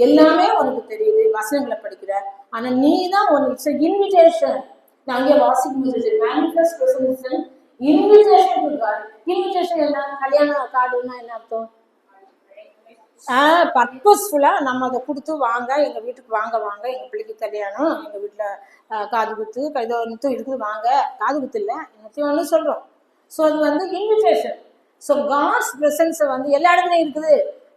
எல்லாமே உனக்கு தெரியுது, வசனங்களை படிக்கிற. ஆனால் நீ தான் ஒன்று, இட்ஸ் இன்விடேஷன். நான் அங்கே வாசிக்கும் போது மேனிஃபெஸ்ட் பிரசன்ஸ் இன்விடேஷன் கொடுப்பாரு. இன்விடேஷன் என்ன? கல்யாண கார்டுன்னா என்ன அர்த்தம்? பர்பஸ்ஃபுல்லா நம்ம அதை கொடுத்து, வாங்க எங்க வீட்டுக்கு, வாங்க வாங்க எங்க பிள்ளைக்கு கல்யாணம், எங்க வீட்டுல காது குத்து, ஏதோ ஒன்று இருக்குது, வாங்க. காது குத்து இல்லை, என்னத்தையும் ஒன்று சொல்றோம். ஸோ அது வந்து இன்விடேஷன். ஸோ காட்ஸ் பிரசன்ஸை வந்து எல்லா இடத்துலையும் இருக்குது.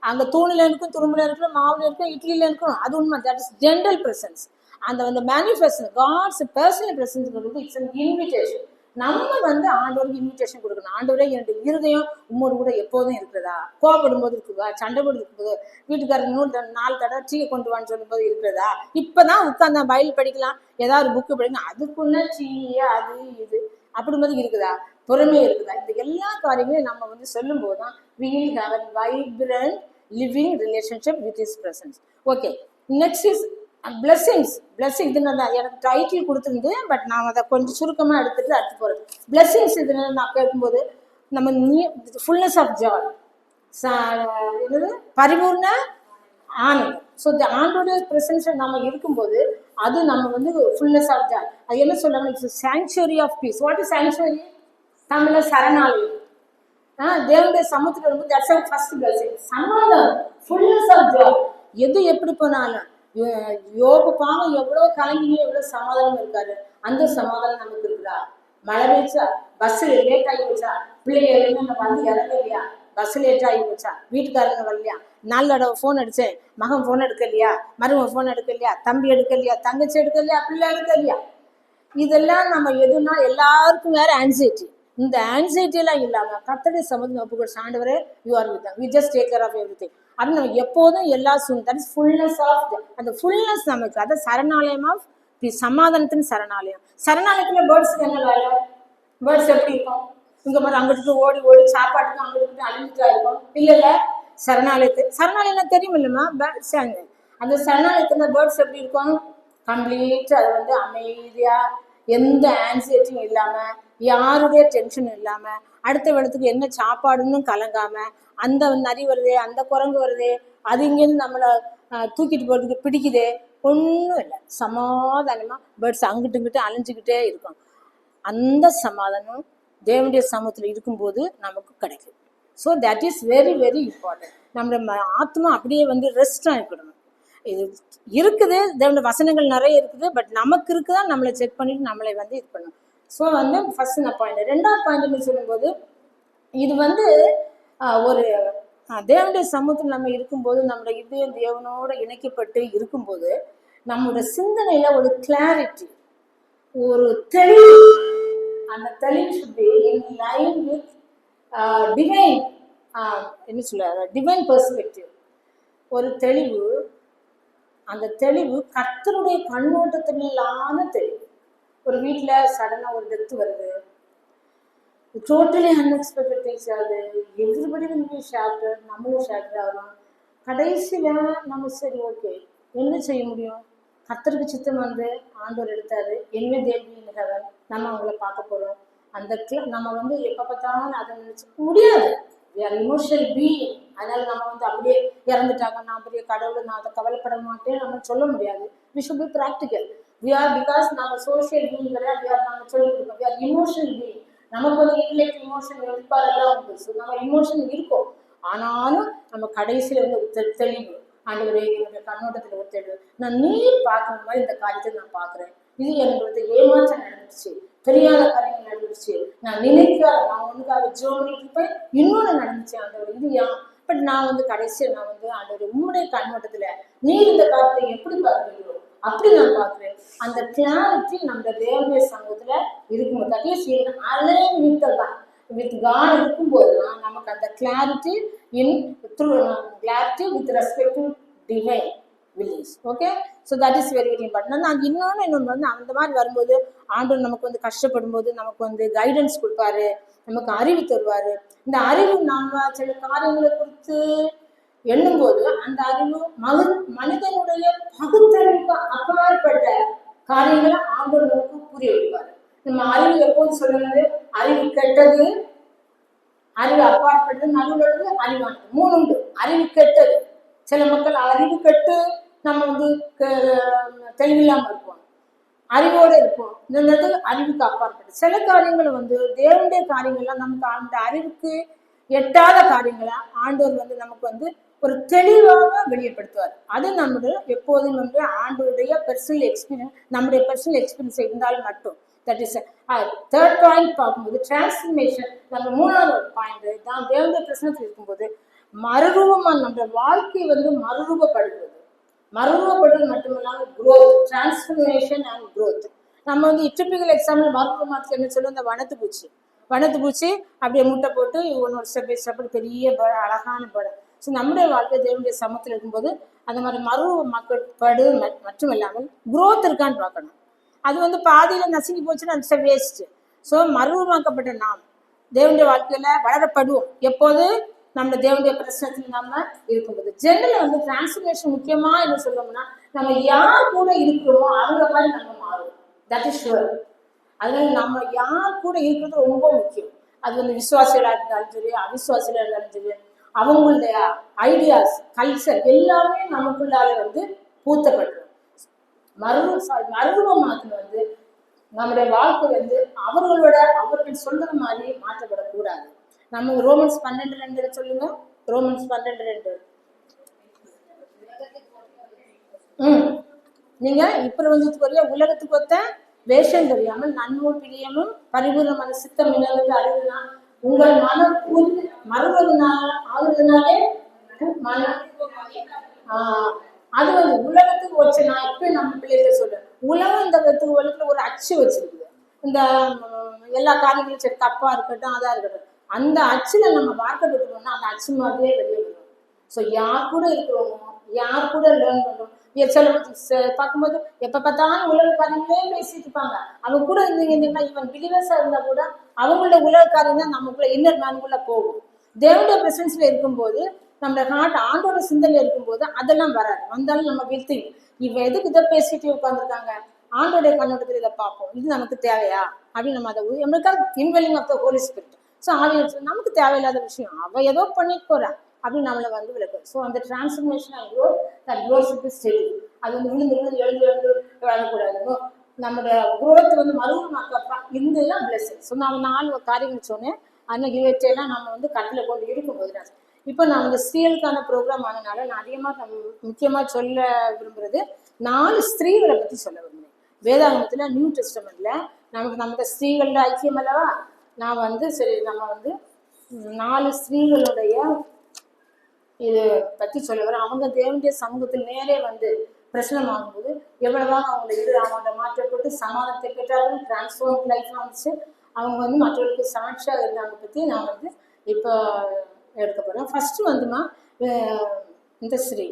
அங்கே தூணில் இருக்கும், துரும்புல இருக்கும், மாவுல இருக்கும், இட்லியில இருக்கும். அது உண்மை. That is general presence. அந்த வந்து manifest God's personal presence it's an invitation. நம்ம வந்து ஆண்டவருக்கு இன்விடேஷன் கொடுக்கணும். ஆண்டவரே என்னுடைய இருதயம் உம்மோடு கூட எப்போதும் இருக்கிறதா, கோவப்படும் போது இருக்குதா, சண்டை போடு இருக்கும்போது, வீட்டுக்காரர் 4 தடவை டீயை கொண்டு வான்னு சொல்லும் போது இருக்கிறதா, இப்பதான் உட்காந்து பைபிள் படிக்கலாம், ஏதாவது புக்கு படிக்கலாம், அதுக்குள்ள டீ அது இது அப்படிம்போது இருக்குதா, பொறுமையா இருக்குதா, இந்த எல்லா காரியங்களையும் நம்ம வந்து சொல்லும் போதுதான் we will have a vibrant living relationship with his presence. Okay, next is blessings. Blessing இது நான் எனக்கு டைட்டில் கொடுத்துருந்து, பட் நான் அதை கொஞ்சம் சுருக்கமாக எடுத்துட்டு அடுத்து போகிறேன். பிளெஸிங்ஸ் இது நான் கேட்கும்போது நம்ம ஃபுல்னஸ் ஆஃப் ஜாய், என்னது பரிபூர்ண ஆனந்தம். ஸோ இந்த ஆண்டோடைய ப்ரெசன்ஸை நம்ம இருக்கும்போது அது நம்ம வந்து ஃபுல்னஸ் ஆஃப் ஜாய். அது என்ன சொல்லுவாங்க? It's sanctuary of peace. What is sanctuary? தமிழில் சரணாலயம். தேவனுடைய சமூகத்தில் வரும்போது தட்ஸ் அவர் ஃபர்ஸ்ட் பிளெஸிங். சமாதானம், ஃபுல்னஸ் ஆஃப் ஜாய். எது எப்படி போனாலும் யோபு பாவம் எவ்வளவு கலங்கினே எவ்வளவு சமாதானம் இருக்காரு, அந்த சமாதானம் நமக்கு இருக்குதா? மழை பெய்ச்சா, பஸ் லேட் ஆகி போச்சா, பிள்ளைங்க நம்ம வந்து இறங்கலையா, பஸ் லேட் ஆகி போச்சா, வீட்டுக்காரங்க வரலையா, 4 தடவை ஃபோன் அடிச்சேன், மகன் ஃபோன் எடுக்கலையா, மருமகன் ஃபோன் எடுக்கலையா, தம்பி எடுக்கலையா, தங்கச்சி எடுக்கலையா, பிள்ளை எடுக்கலையா, இதெல்லாம் நம்ம எதுனா எல்லாருக்கும் வேற ஆன்சைட்டி. இந்த ஆன்சைட்டி எல்லாம் இல்லாம கர்த்தருடைய சமூகத்தில் ஒப்புக்கொடு. ஆண்டவரே, you are with we just take care of everything. அது நம்ம எப்போதும் எல்லா தட் இஸ் ஃபுல்னஸ் ஆஃப், அந்த ஃபுல்னஸ் நமக்கு. அது சரணாலயம் ஆஃப் சமாதானத்தின் சரணாலயம். சரணாலயத்துல பேர்ட்ஸுக்கு என்ன வேலை? பேர்ட்ஸ் எப்படி இருக்கும்? இங்க மாதிரி அங்கிட்டு ஓடி ஓடி சாப்பாட்டுக்கு அங்கிட்டு அழிஞ்சிட்டா இருக்கும். இல்ல சரணாலயம் தெரியும் இல்லைம்மா? பேர்ட்ஸ் அந்த சரணாலயத்துல பேர்ட்ஸ் எப்படி இருக்கும்? கம்ப்ளீட் அது வந்து அமைதியா, எந்த ஆன்சைட்டியும் இல்லாம, யாருடைய டென்ஷனும் இல்லாம, அடுத்த இடத்துக்கு என்ன சாப்பாடுன்னு கலங்காம, அந்த நரி வருதே, அந்த குரங்கு வருதே, அது இங்கேருந்து நம்மளை தூக்கிட்டு போறதுக்கு பிடிக்குதே, ஒன்றும் இல்லை. சமாதானமா பேர்ட்ஸ் அங்கிட்டு இங்கிட்டு அலைஞ்சிக்கிட்டே இருக்கும். அந்த சமாதானம் தேவனுடைய சமூகத்தில் இருக்கும்போது நமக்கு கிடைக்கும். So that is very very important. நம்மளோட ஆத்மா அப்படியே வந்து ரெஸ்டாக இருக்கணும். இது இருக்குது, தேவனுடைய வசனங்கள் நிறைய இருக்குது, பட் நமக்கு இருக்குதான் நம்மளை செக் பண்ணிட்டு நம்மளை வந்து இது பண்ணணும். ஸோ வந்து ஃபர்ஸ்ட் பாயிண்ட். 2வது பாயிண்ட் சொல்லும்போது, இது வந்து ஒரு தேவனுடைய சமூகத்தில் நம்ம இருக்கும்போது, நம்மளோட இதயம் தேவனோட இணைக்கப்பட்டு இருக்கும்போது, நம்மளோட சிந்தனையில ஒரு கிளாரிட்டி, ஒரு தெளிவு, அந்த தெளிவு should be in line with divine, என்ன சொல்ல, டிவைன் பெர்ஸ்பெக்டிவ். ஒரு தெளிவு, அந்த தெளிவு கர்த்தருடைய கண்ணோட்டத்திலான தெளிவு. ஒரு வீட்டில் சடனாக ஒரு டெத்து வருது, டோட்டலி அன்எக்ஸ்பெக்டட் திங்ஸ் ஆகுது, எவ்ரிபடி வில் பி ஷாக்டு, நம்மளும் ஷாக்டு ஆகிறோம். கடைசியில் நம்ம சரி ஓகே என்ன செய்ய முடியும்? கர்த்தருக்கு சித்தம் வந்து ஆண்டவர் எடுத்தாரு, என்ன தேவி ஹெவன், நம்ம அவங்கள பார்க்க போகிறோம். அந்த நம்ம வந்து எப்போ பார்த்தாலும் அதை நினச்சிக்க முடியாது. we are emotional being. அதனால நம்ம வந்து அப்படியே இறந்துட்டாங்க, நான் பெரிய கடவுள், நான் அதை கவலைப்பட மாட்டேன் நம்ம சொல்ல முடியாது. we should be practical. we are, because நம்ம சோஷியல் பீயிங் கிடையாது, we are, நம்ம சொல்லி கொடுப்போம், we are emotional being. நமக்கு வந்து இன்டெலெக்ட் இமோஷன் எதிர்பாரெல்லாம் உண்டு. ஸோ நம்ம இமோஷன் இருக்கும், ஆனாலும் நம்ம கடைசியில் வந்து ஒரு தெளிவு, ஆண்டவரே என்னுடைய கண்ணோட்டத்தில் ஒரு தெளிவு, நான் நீ பார்க்குற மாதிரி இந்த காரியத்தை நான் பார்க்குறேன், இது என்னோட ஏமாற்றம் நடந்துச்சு, தெரியாத காரியங்கள் நடந்துருச்சு, நான் நினைக்காத, நான் ஒன்றுக்காக ஜோம் பண்ணிட்டு இருப்பேன், இன்னொன்று நடந்துச்சு ஆண்டவர், இது பட் நான் வந்து கடைசியாக நான் வந்து அதோட உண்மையை கண்ணோட்டத்துல நீர் இந்த காலத்தை எப்படி பார்க்குறீங்களோ அப்படி நான் பார்க்குறேன். அந்த கிளாரிட்டி நம்ம தேவனுடைய சமூகத்துல இருக்கும்போது அட்லீஸ்ட் அலைன் வித் காட் இருக்கும்போது தான் நமக்கு அந்த clarity in clarity with respect to divine Willis. Okay, so that is very very important. நான் இன்னொன்று வந்து அந்த மாதிரி வரும்போது ஆண்டவர் நமக்கு வந்து கஷ்டப்படும் போது நமக்கு வந்து கைடன்ஸ் கொடுப்பாரு, நமக்கு அறிவு தருவாரு. இந்த அறிவு நம்ம சில காரியங்களை குறித்து எண்ணும்போது அந்த அறிவு மனிதனுடைய பகுத்தறிவுக்கு அப்பாற்பட்ட காரியங்களை ஆண்டவர் நமக்கு புரிய வைப்பாரு. நம்ம அறிவு எப்போது சொல்லுறது, அறிவு கெட்டது, அறிவு அப்பாற்பட்டது, நடுவுள்ளது, அறிவானது. மூணு உண்டு. அறிவு கெட்டது, சில மக்கள் அறிவு கெட்டு நம்ம வந்து தெளிவில்லாம இருப்போம், அறிவோடு இருப்போம். இந்த அறிவுக்கு அப்பாற்பட்டது. சில காரியங்கள் வந்து தேவனுடைய காரியங்கள்லாம் நமக்கு அந்த அறிவுக்கு எட்டாத காரியங்களா ஆண்டவர் வந்து நமக்கு வந்து ஒரு தெளிவாக வெளிப்படுத்துவார். அது நம்முடைய எப்போதும் வந்து ஆண்டோருடைய பர்சனல் எக்ஸ்பீரியன்ஸ், நம்முடைய பர்சனல் எக்ஸ்பீரியன்ஸ் இருந்தால் மட்டும். That is third point. பார்க்கும்போது டிரான்ஸ்ஃபர்மேஷன், நம்ம மூணாவது பாயிண்ட் தான் தேவனுடைய பிரசனத்தில் இருக்கும்போது மறுரூபமா நம்ம வாழ்க்கை வந்து மறுரூபப்படுகிறது. மறுரூபப்படுறது மட்டுமில்லாமல் growth, டிரான்ஸ்ஃபர்மேஷன் அண்ட் growth. நம்ம வந்து டிப்பிக்கல் எக்ஸாம்பிள் மறுரூபமாக்கு என்ன சொல்லுவோம், இந்த வனத்து பூச்சி அப்படியே முட்டை போட்டு ஒன்னொரு ஸ்டெப் பெரிய அழகான படம். ஸோ நம்முடைய வாழ்க்கை தேவனுடைய சமத்தில் இருக்கும்போது அந்த மாதிரி மறுரூபமாக்கப்படு மட்டும் இல்லாமல் growth இருக்கான்னு பார்க்கணும். அது வந்து பாதியில் நசுங்கி போச்சுன்னா அந்த வேஸ்ட். ஸோ மறுரூபமாக்கப்பட்ட நாம் தேவனுடைய வாழ்க்கையில வளரப்படுவோம் எப்போது நம்ம தேவனுடைய பிரச்சனத்தில் நம்ம இருக்கும்போது. ஜெனரல் வந்து டிரான்ஸ்ஃபர்மேஷன் முக்கியமா என்ன சொல்லணும்னா நம்ம யார் கூட இருக்கிறோமோ அவங்க மாதிரி நம்ம மாறும். That is sure. அதனால நம்ம யார் கூட இருக்கிறது ரொம்ப முக்கியம். அது வந்து விசுவாசிகளாக இருந்தாலும் சரி, அவிசுவாசிகளாக இருந்தாலும் சரி, அவங்களுடைய ஐடியாஸ், கல்ச்சர் எல்லாமே நமக்குள்ளால வந்து பூத்தப்பட்டுரும். மறுரூபமாக்குறது வந்து நம்முடைய வாழ்க்கை வந்து அவர்கள் சொல்றது மாதிரி மாற்றப்படக்கூடாது. நம்ம ரோமன்ஸ் 12:2 சொல்லுங்க. ரோமன்ஸ் 12:2. நீங்க இப்ப வந்து உலகத்துக்கு ஒத்த வேஷம் தெரியாமல் நன்மை பிரியமும் பரிபூர்ணமான சித்தம் என்னன்னு அறிவுதான் உங்கள் மனம் ஆகுறதுனாலே மன அது வந்து உலகத்துக்கு வச்சு. நான் இப்ப நம்ம பிள்ளைகளை சொல்றேன், உலகம் இந்த உலகத்துல ஒரு அச்சு வச்சிருக்குது. இந்த எல்லா காரியங்களும் சரி தப்பா இருக்கட்டும் அதா இருக்கட்டும், அந்த அச்சுல நம்ம பார்க்கப்பட்டுட்டோம்னா அந்த அச்சு மாதிரியே வெளியே வரும். ஸோ யார் கூட இருக்கிறோமோ, யார் கூட லேர்ன் பண்றோம். சில பார்க்கும்போது எப்ப பார்த்தாலும் உலக காரியங்களே பேசிட்டு இருப்பாங்க. அவங்க கூட இருந்தீங்கன்னா இவன் பிலிவர்ஸா இருந்தா கூட அவங்களோட உலக காரியம் தான் நமக்குள்ள இன்னர் மேனுக்குள்ள போகும். தேவனுடைய பிரசன்ஸ்ல இருக்கும்போது நம்மளோட ஹார்ட் ஆண்டோட சிந்தனை இருக்கும்போது அதெல்லாம் வராது. வந்தாலும் நம்ம வீழ்த்தி இவன் எதுக்கு இதை பேசிட்டு உட்காந்துருக்காங்க, ஆண்டோடைய கண்ணோட்டத்தில் இதை பார்ப்போம், இது நமக்கு தேவையா அப்படின்னு நம்ம அதை நம்மளுக்காக indwelling of the Holi Spirit. So ஆவிய நமக்கு தேவையில்லாத விஷயம் அவ ஏதோ பண்ணிட்டு போறான் அப்படின்னு நம்மளை வந்து விளக்கும். ஸோ அந்த transformation and growth, that growth should be steady. அது வந்து விழுந்து எழுந்து வரக்கூடாது. நம்மளோட குரோத் வந்து மறுபடியும் இருந்ததுலாம் பிளஸிங். ஸோ நான் 4 காரியங்கள் சொன்னேன். அதனால் இவற்றையெல்லாம் நம்ம வந்து கட்டில கொண்டு இருக்கும்போது இப்போ நான் வந்து ஸ்திரீகளுக்கான ப்ரோக்ராம் ஆனதுனால நான் அதிகமாக முக்கியமாக சொல்ல விரும்புறது 4 ஸ்திரீகளை பற்றி சொல்ல விரும்புகிறேன். வேதாகமத்தில் நியூ டெஸ்டமெண்ட்ல நமக்கு ஸ்திரீகளோட ஐக்கியம் அல்லவா. நான் வந்து சரி நம்ம வந்து 4 ஸ்திரீகளுடைய இது பற்றி சொல்ல வரேன். அவங்க தேவனுடைய சமூகத்தில் நேரே வந்து பிரச்சனை ஆகும்போது எவ்வளவாக அவங்க அவங்கள மாற்றப்பட்டு சமாதானத்தை பெற்றாலும் டிரான்ஸ்ஃபார்ம் லைஃப் வந்துச்சு. அவங்க வந்து மற்றவர்களுக்கு சாட்சியாக இருந்தாங்க பற்றி நான் வந்து இப்போ எடுக்க போகிறேன். ஃபர்ஸ்ட் வந்துமா இந்த ஸ்ரீ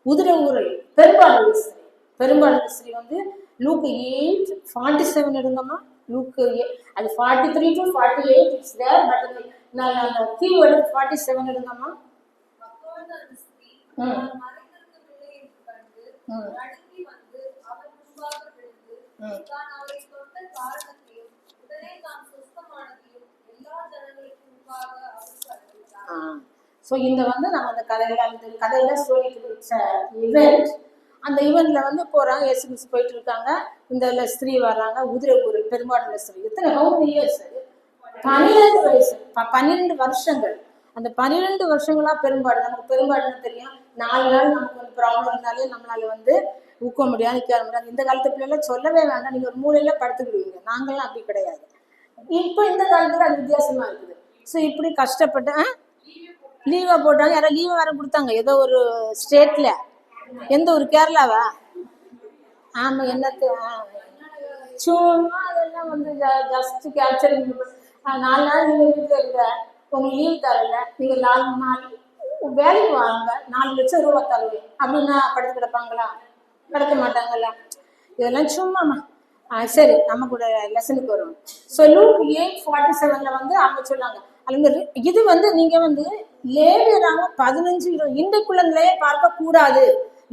உதிர ஊரை பெரும்பாலான ஸ்ரீ வந்து லூக் 8:47 எடுங்கம்மா. லூக் அது 43 to 48 இட்ஸ் தேர். பட் நான் அந்த கீவேர்டு 47 எடுங்கம்மா. ஸோ இந்த வந்து நம்ம அந்த கதையில சொல்லிட்டு ஈவெண்ட், அந்த ஈவெண்ட்ல வந்து போறாங்க, எஸ்எம்எஸ் போயிட்டு இருக்காங்க. இந்த ஸ்திரீ வர்றாங்க, உதிரை ஊர் பெரும்பாலான ஸ்திரீ. எத்தனை இயர்ஸ்? 12 வயசு, 12 வருஷங்கள். அந்த 12 வருஷங்களா பெரும்பாடு. நமக்கு பெரும்பாடுன்னு தெரியும், 4 நாள் நமக்கு வந்து ப்ராப்ளம் இருந்தாலே நம்மளால வந்து ஊக்க முடியாது, நிற்க முடியாது. இந்த காலத்து பிள்ளைலாம் சொல்லவே வேண்டாம், நீங்க ஒரு மூலையில படுத்துக்கிடுவீங்க. நாங்களாம் அப்படி கிடையாது. இப்போ இந்த காலத்துல அது வித்தியாசமா இருக்குது. ஸோ இப்படி கஷ்டப்பட்டு லீவா போட்டாங்க. யாரோ லீவ் வேற கொடுத்தாங்க ஏதோ ஒரு ஸ்டேட்ல. எந்த ஒரு கேரளாவா? ஆமா. என்னத்து சும்மா அதெல்லாம் வந்து ஜஸ்ட் கேப்சரிங். 4 நாள் நீங்க வீட்டுல இருக்க, உங்களுக்கு லீவ் தரல, நீங்க 4 நாள் வேலைக்கு வாங்க, 4 லட்சம் ரூபாய் தருவேன் அப்படின்னா படுத்து கிடப்பாங்களா? படுக்க மாட்டாங்கல்ல. இதெல்லாம் சும்மாமா. சரி, நம்ம கூட லெசனுக்கு வரும். ஸோ லூக் 8:47 வந்து அவங்க சொன்னாங்க. அது இது வந்து நீங்க வந்து லேவியராக 15-20 இன்றைக்குள்ளே பார்க்க கூடாது.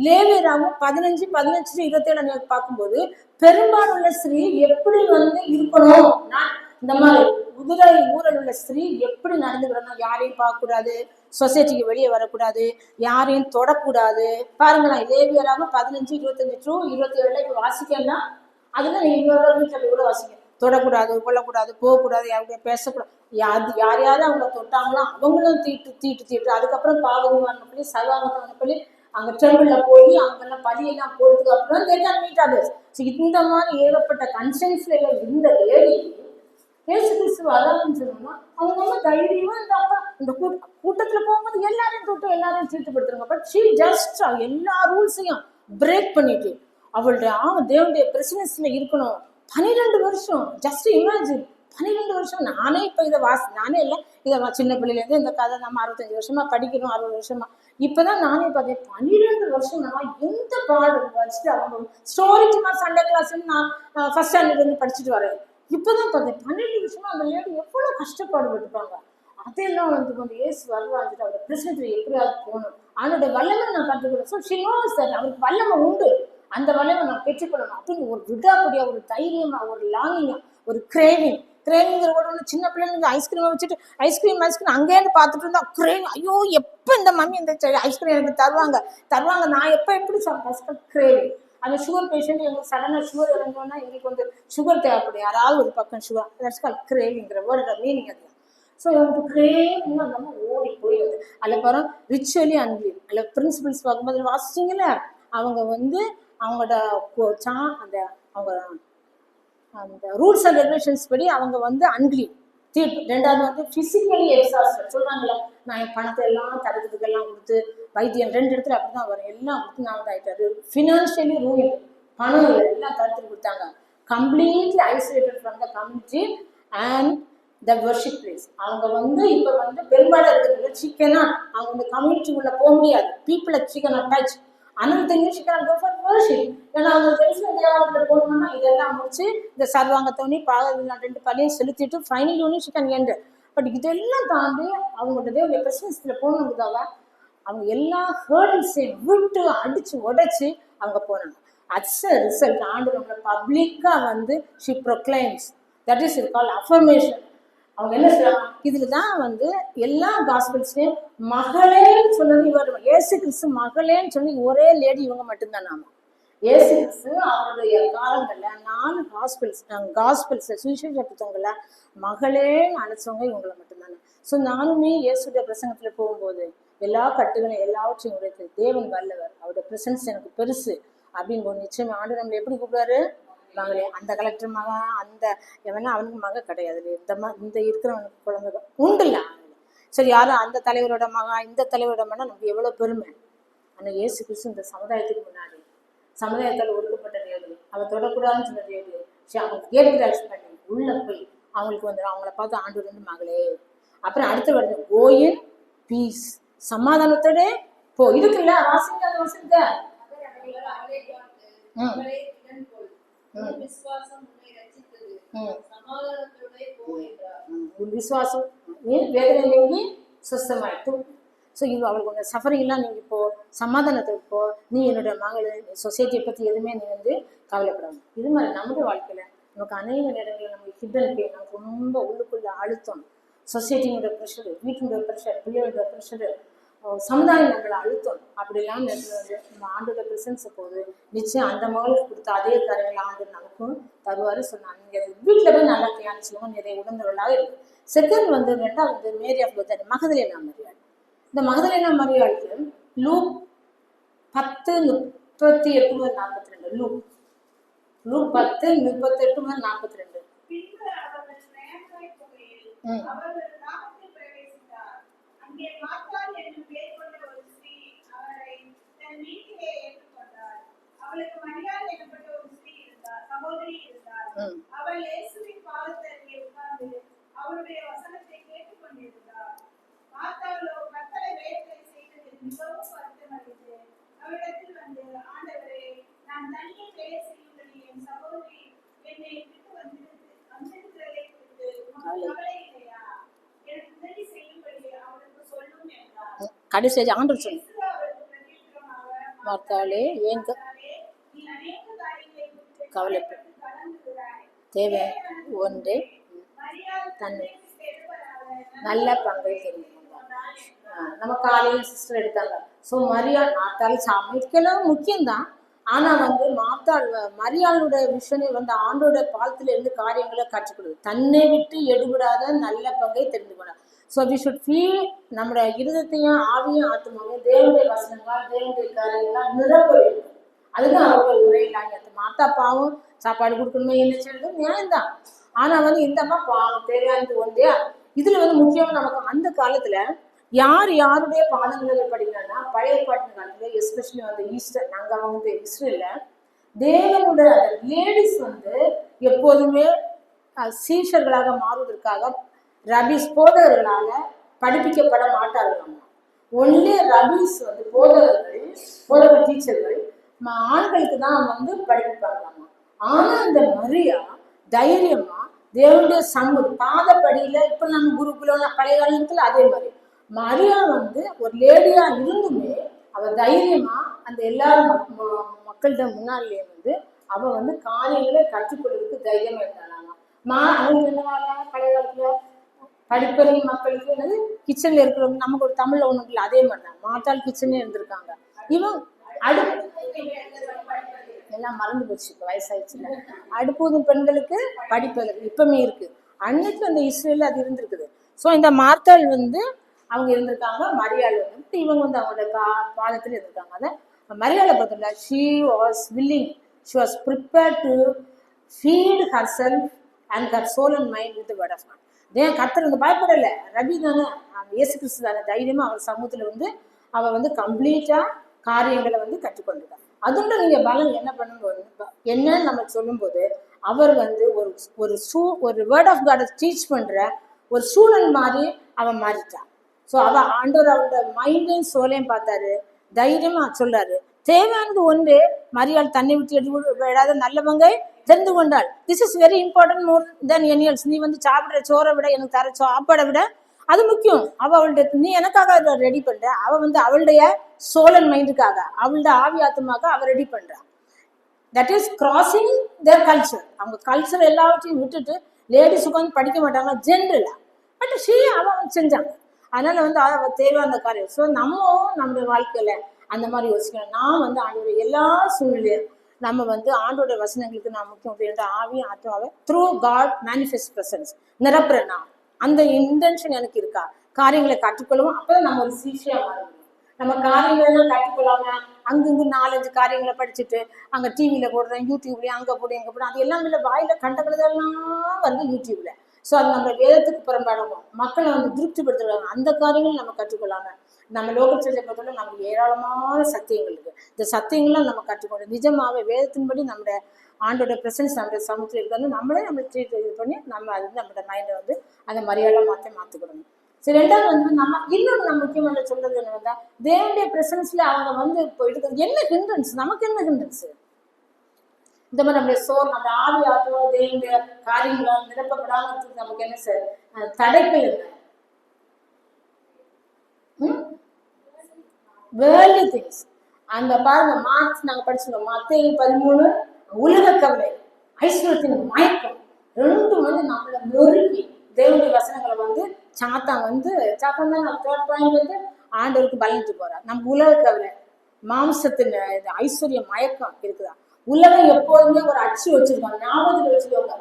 லேவியராகவும் 15-15-27 நீங்க பார்க்கும்போது பெரும்பாலும் உள்ள ஸ்திரீ எப்படி வந்து இருக்கணும், இந்த மாதிரி குதிரை ஊரல் உள்ள ஸ்திரீ எப்படி நடந்துக்கிறோம், யாரையும் பார்க்க கூடாது, சொசைட்டிக்கு வெளியே வரக்கூடாது, யாரையும் தொடக்கூடாது. பாருங்களேன், லேவியராகவும் 15-25-27 இப்ப வாசிக்கன்னா அதுல நீங்க இன்னொரு வீட்டுல கூட வாசிக்க. தொடக்கூடாது, கொல்லக்கூடாது, போகக்கூடாது, யாருடைய பேசக்கூடாது. யார் அவங்க தொட்டாங்களோ அவங்களும் தீட்டு. அதுக்கப்புறம் பாவகமான பள்ளி சகாமத்தான பள்ளி அங்க டெம்பிள்ல போய் அங்கெல்லாம் பலியெல்லாம் போறதுக்கு அப்புறம் மீட்டாது. இந்த மாதிரி ஏகப்பட்ட கன்சென்ஸ்ல இந்த லேடி ஏசு கிறிஸ்து வராதுன்னு சொன்னோம்னா அவங்க ரொம்ப தைரியமா இந்த கூட்டத்துல போகும்போது எல்லாரையும் தொட்டு எல்லாரையும் தீட்டுப்படுத்துறாங்க. பட் ஷீ ஜஸ்ட் எல்லா ரூல்ஸையும் பிரேக் பண்ணிட்டு அவளுடைய தேவனுடைய பிரசனஸ்ல இருக்கணும். 12 வருஷம். ஜஸ்ட் இமேஜின், 12 வருஷம். நானே இப்ப இதை நானே இல்லை, இதை சின்ன பிள்ளைலேருந்து இந்த கதை நம்ம 65 வருஷமா படிக்கணும், 60 வருஷமா. இப்பதான் நானே பார்த்தேன். 12 வருஷம் நான் எந்த பாடம் வச்சுட்டு அவங்க ஸ்டோரிக்கு நான் சண்டே கிளாஸ் நான் ஃபர்ஸ்ட் ஸ்டாண்டர்ட்ல இருந்து படிச்சுட்டு வரேன். இப்பதான் பார்த்தேன் 12 வருஷமா அந்த லேடி எவ்வளவு கஷ்டப்பாடுபட்டுப்பாங்க. அதெல்லாம் வந்து கொஞ்சம் ஏசு வருவாஞ்சிட்டு அவரோட பிரச்சனை எப்படியாவது போகணும், அவனோட வல்லமை நான் கற்றுக்கிறேன். ஸோ ஷி நோஸ் தட் அவருக்கு வல்லமை உண்டு, அந்த வல்லமை நான் பெற்றுக்கொள்ளணும் அப்படின்னு ஒரு விடாப்படியா, ஒரு தைரியமா, ஒரு லாங்கிங்கா, ஒரு கிரேவிங்கிற ஒன்று. சின்ன பிள்ளைங்க ஐஸ்கிரீமை வச்சுட்டு ஐஸ்கிரீம் அங்கேயிருந்து பார்த்துட்டு இருந்தா கிரேவிங். ஐயோ எப்போ இந்த மம்மி இந்த ஐஸ்கிரீம் எனக்கு தருவாங்க நான் எப்போ எப்படி சாப்பிட்டேன் கிரேவிங். அந்த சுகர் பேஷண்ட் எங்களுக்கு சடனாக சுகர் இறங்கணும்னா எங்களுக்கு வந்து சுகர் தேவைப்படும், யாராவது ஒரு பக்கம் சுகர். தட்ஸ் கால்ட் கிரேவிங்கிற வேர்டோட மீனிங் அது. ஸோ எனக்கு கிரேவிங் நம்ம ஓடி போயிடுது. அதில் பாருங்க ரிச்சுவலி அன்பிலீவ். அதில் பிரின்சிபல்ஸ் பார்க்கும்போது வாசிச்சிங்கல்ல, அவங்க வந்து அவங்களோட அந்த அவங்க அந்த ரூல்ஸ் அண்ட் ரெகுலேஷன்ஸ் படி அவங்க வந்து அன்கிளீன், தீர்ப்பு. ரெண்டாவது வந்து பிசிக்கலி எக்ஸாஸ்டட். சொல்றாங்கல்ல, நான் என் பணத்தை எல்லாம் தரத்துக்கெல்லாம் கொடுத்து வைத்தியம் 2 இடத்துல அப்படிதான் வரும், எல்லாம் கொடுத்து நான் வந்து ஆயிட்டாரு. ஃபினான்ஷியலி ரூல்டு, பணம் இல்லை, எல்லாம் தரத்துக்கு கொடுத்தாங்க. Completely isolated from the community and the worship place. அவங்க வந்து இப்ப வந்து பெரும்பாலும் இருக்கிறது சிக்கனா அவங்க வந்து கம்யூனிட்டி உள்ள போக முடியாது. பீப்புளை சிக்கனா touch another thing she can go for worship. ஏன்னா அவங்க தெரிஞ்ச தேவாலயத்தில் போகணும்னா இதெல்லாம் முடிச்சு இந்த சர்வாங்கத்தோனி பாகலாம் 2 பள்ளியும் செலுத்திட்டு ஃபைனல் ஒன்று சிக்கன் எண்டு. பட் இதெல்லாம் தாண்டி அவங்களோட தேவ பிரசனஸ்ல போகணுங்கிறதால அவங்க எல்லா ஹேர்டில்ஸையும் விட்டு அடிச்சு உடைச்சு அவங்க போனாங்க. அட்ஸ் ரிசல்ட் ஆண்டு நம்மளை பப்ளிக்கா வந்து she proclaims. That is it called affirmation. அவங்க என்ன சொல்றாங்க, இதுலதான் வந்து எல்லா காஸ்பிள்ஸ்லயும் மகளேன்னு சொன்னது இவர். ஏசு கிறிஸ்து மகளேன்னு சொல்லி ஒரே லேடி இவங்க மட்டும்தான். நாம ஏசு கிறிஸ்து அவருடைய காலங்கள்ல 4 காஸ்பிள்ஸ் சுவிசேஷ புத்தகங்கள்ல மகளேன்னு அழைச்சவங்க இவங்களை மட்டும்தானே. ஸோ நானுமே இயேசுடைய பிரசங்கத்துல போகும்போது எல்லா கட்டுகளையும் எல்லாவற்றையும் உடைத்து தேவன் வல்லவர், அவருடைய பிரசன்ஸ் எனக்கு பெருசு அப்படின்னு ஒரு நிச்சயமா ஆண்டு நம்மளை எப்படி கூப்பிடுவாரு, மகளே. அந்த கலெக்டர் மக, அந்த எவனா அவனுக்கு மக கிடையாது. இந்த இருக்கிறவனுக்கு குழந்தை உண்டுல்ல. சரி, யாரும் அந்த தலைவரோட மகா இந்த தலைவரோட மகா நமக்கு எவ்வளவு பெருமை. ஆனால் இயேசு கிறிஸ்து இந்த சமுதாயத்துக்கு முன்னாடி சமுதாயத்தால் ஒடுக்கப்பட்ட தேவதை, அவ தொடக்கூடாதுன்னு சொன்ன தேவதை அவங்க கேட்கிறாட்சி பண்ணி உள்ள போய் அவங்களுக்கு வந்து அவங்கள பார்த்து ஆண்டு வந்து மகளே. அப்புறம் அடுத்த வருது கோயின் பீஸ், சமாதானத்தோட போ. இருக்குல்ல வாசிங்க, அதை வாசிங்க. விசுவாசம் வேதனை நீங்கி சுத்தமாயிட்டு. ஸோ இது அவளுக்கு உங்க சஃபரிங் எல்லாம் நீங்க இப்போ சமாதானத்தை இப்போ நீ என்னோட மகள், சொசைட்டியை பத்தி எதுவுமே நீ வந்து கவலைப்படாது. இது மாதிரி நம்முடைய வாழ்க்கையில நமக்கு அநேக நேரங்களில் நமக்கு ஹிடன் பெயின், நமக்கு ரொம்ப உள்ளுக்குள்ள அழுத்தம், சொசைட்டியோட ப்ரெஷரு, வீட்டினுடைய ப்ரெஷர், பிள்ளையோட ப்ரெஷரு, சமுதாயம் நம்மளை அழுத்தம். அப்படிலாம் நேரத்தில் வந்து நம்ம ஆண்டோட பிரசன்ஸை போது நிச்சயம் அந்த மகளுக்கு கொடுத்த அதே காரியங்கள் ஆண்டு நமக்கும் தருவாரு. சொன்னாங்க வீட்டில் போய் நல்லா தியானிச்சுவோம், நிறைய உடந்தவர்களாக இருக்கு. செகண்ட் வந்து 2வது மேரி ஆஃப் பெத்தானி, மகதலேனா மரியாள். இந்த மகதலேனா மரியாளுக்கு லூக் 10:38-42. லூக் 10:38-42. அங்கே மாத்தாள் என்னும் பேர் கொண்ட ஒரு ஸ்திரீ அவரை தன் வீட்டிலே ஏற்றுக்கொண்டாள். அவளுக்கு மரியாள் எனப்பட்ட ஒரு ஸ்திரீ இருந்தாள், சகோதரி இருந்தாள். அவள் இயேசுவின் பாதத்தருகே உட்கார்ந்து அவருடைய வசனத்தை கேட்டுக் கொண்டிருந்தாள். மாத்தாளோ கர்த்தரை வேதத்தை செய்ததில் மிகவும் வருத்தமடைந்து அவரிடத்தில் வந்து, ஆண்டவரே, நான் தனியே வேலை செய்யும்படி என் சகோதரி என்னை விட்டு வந்திருக்கிறதை குறித்து உமக்கு கவலை இல்லையா? எனக்கு உதவி செய்யும்படி அவளுக்கு சொல்லும் என்றார். கடைசி ஆண்டவர் சொன்னார், மார்த்தாளே, ஏன் கவலைப்பட தேவை ஒன்று தன்னை நல்ல பங்கை தெரிந்து கொண்டார். நம்ம காலையில் சிஸ்டர் எடுத்தாங்க. ஸோ மரியாள் மாத்தாள் சமைக்கலாம் முக்கியம்தான். ஆனா மாத்தாள் மரியாளுடைய விஷனை ஆண்டோட பாலத்துல இருந்து காரியங்களை கற்றுக்கொடுது. தன்னை விட்டு எடுபடாத நல்ல பங்கை தெரிந்து கொண்டார். ஸோ வி ஷுட் ஃபீல் நம்முடைய இருதயத்தையும் ஆவியும் ஆத்மாவையும் தேவனுடைய வசனங்கள் தேவனுடைய காரியங்களாம் நிரப்ப வேண்டும். அதுதான் அவர்கள் உரையிலாங்க. மாத்தா பாவம் சாப்பாடு கொடுக்கணுமே என்ன செய்யறது நியாயம்தான். ஆனா இந்த அம்மா பாவம் தேவையானது ஒன்றே. இதுல முக்கியமா நமக்கு அந்த காலத்துல யார் யாருடைய பாடங்களை படிக்கிறாங்கன்னா பழைய பாட்டு காலத்துல எஸ்பெஷலி ஈஸ்டர் நாங்க இஸ்ரேல்ல தேவனுடைய லேடிஸ் எப்போதுமே சீஷர்களாக மாறுவதற்காக ரபீஸ் போதகர்களால படிப்பிக்கப்பட மாட்டார்கள். ஒன்லி ரபீஸ் போதகர் டீச்சர்கள் ஆண்களுக்கு தான் படிப்பிப்பாங்களாமா. ஆனா இந்த மரியா தைரியமா தேவனுடைய பாதப்படியில இப்ப நம்ம குருக்குல பழைய காலத்துல அதே மாதிரி மரியா ஒரு லேடியா இருந்துமே அவ தைரியமா அந்த எல்லா மக்கள்கிட்ட முன்னாடியே அவ காரியங்களை கற்றுக்கொள்வதற்கு தைரியமா இருந்தாலாமா. அவங்களுக்கு என்னவாங்க பழைய காலத்துல படிப்பறி மக்களுக்கு கிச்சன்ல இருக்கிறவங்க நமக்கு ஒரு தமிழ்ல ஒண்ணு இல்லை அதே மாதிரிதான் மாத்தாள் கிச்சன்ல இருந்திருக்காங்க. இவன் எல்லாம் மறந்து போச்சு, இப்போ வயசாயிடுச்சுல. அடுப்பூதும் பெண்களுக்கு படிப்பதற்கு இப்பவுமே இருக்கு. அன்னைக்கு அந்த இஸ்ரேல அது இருந்திருக்குது. ஸோ இந்த மார்த்தாள் அவங்க இருந்திருக்காங்க. மரியாள் இவங்க அவங்களோட பாதத்தில் இருந்திருக்காங்க. அதை மரியாளை பார்த்தோம்ல, she was willing, she was prepared to feed herself and her soul and mind with word of God. ஏன் கர்த்தர் பயப்படலை, ரபி தானே, இயேசு கிறிஸ்து தானே, தைரியமா அவர் சமூகத்தில் அவ கம்ப்ளீட்டா காரியங்களை கற்றுக்கொண்டிருக்காங்க. அதோட நீங்க பலன் என்ன பண்ணும்போது என்னன்னு நம்ம சொல்லும்போது அவர் ஒரு வேர்ட் ஆஃப் காட் டீச் பண்ற ஒரு ஸ்டூடெண்ட் மாதிரி அவன் மாறிட்டான். ஸோ ஆண்டவர் அவரோட மைண்டையும் சோலையும் பார்த்தாரு, தைரியமா சொல்றாரு. தேவையானது ஒன்று, மரியாள் தன்னை விட்டு விடாத நல்லவங்க தெரிந்து கொண்டாள். This is very important more then any else. நீ சாப்பிடுற சோறை விட எனக்கு தர சாப்பாடை விட அது முக்கியம். அவள்கிட்ட நீ எனக்காக ரெடி பண்ற, அவ அவளுடைய சோல் அண்ட் மைண்டுக்காக அவளுடைய ஆவி ஆத்மாக்காக அவ ரெடி பண்றா. That is crossing their culture. அவங்க கல்ச்சர் எல்லாவற்றையும் விட்டுட்டு லேடிஸ் உட்காந்து படிக்க மாட்டாங்க ஜென்ரலா. பட் அவ செஞ்சாங்க. அதனால அவ தேவையான காரியம். ஸோ நம்மளுடைய வாழ்க்கையில அந்த மாதிரி யோசிக்கணும். நான் ஆண்டோட எல்லா சூழ்நிலையும் நம்ம ஆண்டோட வசனங்களுக்கு நான் முக்கியம் ஆவி ஆத்மாவை த்ரூ காட் மேனிஃபெஸ்ட் பிரசன்ஸ் நிரப்புறேன். நான் அந்த இன்டென்ஷன் எனக்கு இருக்கா, காரியங்களை கற்றுக்கொள்ளுவோம். அப்பதான் நம்ம ஒரு சீஷியா மாறுவோம். நம்ம காரியங்கள் எல்லாம் கற்றுக்கொள்ளாம அங்கங்க 4-5 காரியங்களை படிச்சுட்டு அங்க டிவியில போடுறேன், யூடியூப்லயும் அங்க போடு எங்க போடும், அது எல்லாம் இல்லை வாயில கண்டகளதெல்லாம் யூடியூப்ல. ஸோ அது நம்ம வேதத்துக்கு புறம்பாடவும் மக்களை திருப்திப்படுத்துறாங்க. அந்த காரியங்கள் நம்ம கற்றுக்கொள்ளாம நம்ம லோக்கல் சர்ச்சை பொறுத்தவரை நமக்கு ஏராளமான சத்தியங்கள் இருக்கு. இந்த சத்தியங்கள்லாம் நம்ம கற்றுக்கொண்டு நிஜமாவே வேதத்தின்படி நம்முடைய ஆண்டோட பிரசன்ஸ் நம்முடைய சமூகத்தில் இருக்கிறது நம்மளே ட்ரீட் இது பண்ணி நம்ம நம்மளோட மைண்டை அந்த மரியாதை மாற்றிக்கொள்ளணும். சரி, ரெண்டாவது நம்ம இன்னொன்று நம்ம முக்கியமான சொல்றது என்னன்னா, தேவனுடைய பிரசன்ஸ்ல அவங்க இப்போ இருக்கிறது என்ன ஹிண்ட்ரன்ஸ், நமக்கு என்ன ஹிண்ட்ரன்ஸ்? இந்த மாதிரி நம்முடைய நம்ம ஆவி ஆத்மா தேவனுடைய காரியங்களால் நிரப்பப்படாம இருக்கிறது நமக்கு என்ன சார் தடைகள் என்ன? Worldly things. அந்த பாருங்க மார்க்ஸ் நாங்க படிச்சிருக்கோம், மத்தேயு 13 உலக கவலை ஐஸ்வர்யத்தின் மயக்கம் ரெண்டும் நம்மளை நொறுக்கி தேவனுடைய வசனங்களை சாத்தான் தான் தேர்ட் பாயிண்ட் ஆண்டவருக்கு பலனிட்டு போறார். நம்ம உலக கவலை மாம்சத்தின் ஐஸ்வர்ய மயக்கம் இருக்குதா? உலகம் எப்போதுமே ஒரு அச்சு வச்சிருக்காங்க, ஞாபகத்தில் வச்சுக்கோங்க.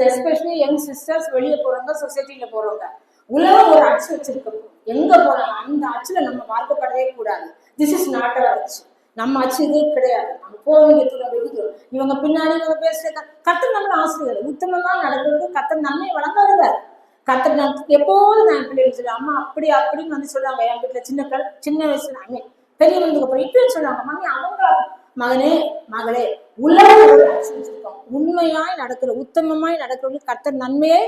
எஸ்பெஷலி யங் சிஸ்டர்ஸ் வெளியே போறவங்க, சொசைட்டில போறவங்க, உலகம் ஒரு அச்சு வச்சிருக்கோம். எங்க போனாலும் அந்த அச்சுல நம்ம வாழ்க்கப்படவே கூடாது. திஸ் இஸ் நாட் அவர் அச்சு. நம்ம அச்சு இதே கிடையாது. நம்ம போவீங்க வெகுதூரம், இவங்க பின்னாடி இவங்க பேசுற கர்த்தர் நம்மள ஆசிரியர் உத்தமமா நடக்கிறது. கர்த்தர் நன்மை வழங்காதவர். கத்தர் நான் எப்போதும் நான் பிள்ளைகள் சொல்லுவேன், அம்மா அப்படி அப்படின்னு வந்து சொல்லுவாங்க. என் வீட்டுல சின்ன வயசுல பெரியவங்களுக்கு அப்புறம் இப்பயும் சொல்லுவாங்க, மம்மி அவங்க மகனே மகளே உலகம் செஞ்சிருக்கோம். உண்மையாய் நடக்கிற உத்தமமாய் நடக்கிறவங்களுக்கு கர்த்தர் நன்மையே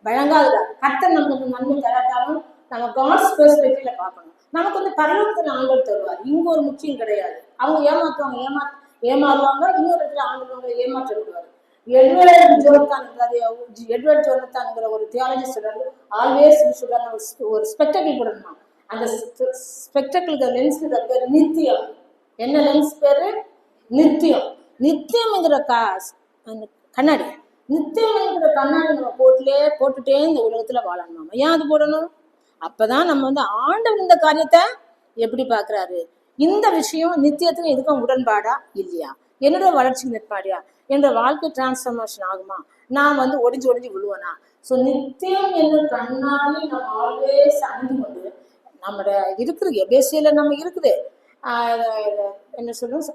வழங்காதுதான். கர்த்தர் நமக்கு நன்மை தராட்டாலும் நம்ம காட்ஸ் பெர்ஸ்பெக்டிவ்ல பார்க்கணும். நமக்கு வந்து பரலோகத்துல ஆண்டவர் தருவார். இங்க ஒரு முக்கியம் கிடையாது. அவங்க ஏமாறுவாங்க, இன்னொரு இடத்துல ஆண்டவங்க ஏமாற்ற விடுவார். எட்வர்ட் ஜோனத்தான்ங்கிற ஒரு தியாலஜி சொல்றாரு, ஆல்வேஸ் ஒரு ஸ்பெக்டக்கிள் போடணும். அந்த ஸ்பெக்டக்கிளுக்கு லென்ஸ்க்கு பேர் நித்தியம். என்ன லென்ஸ் பேரு? நித்தியம். நித்தியம்ங்கிற கண்ணாடி, நித்தியம்ங்கிற கண்ணாடி நம்ம போட்டுட்டே இந்த உலகத்துல வாழணும். ஏன் அது போடணும்? அப்பதான் நம்ம வந்து ஆண்டவர் இந்த காரியத்தை எப்படி பாக்குறாரு, இந்த விஷயம் நித்தியத்துக்கு எதுக்கும் உடன்பாடா இல்லையா, என்னோட வளர்ச்சி நிற்பாடியா, என்னோட வாழ்க்கை டிரான்ஸ்ஃபர்மேஷன் ஆகுமா, நான் வந்து ஒடிஞ்சு விழுவேனா? ஸோ நித்தியம் என்ன கண்ணாடி நம்ம ஆல்வேஸ் அணிந்து கொண்டு நம்மளோட இருக்குது எபேசியில நம்ம இருக்குது என்ன சொல்றோம்,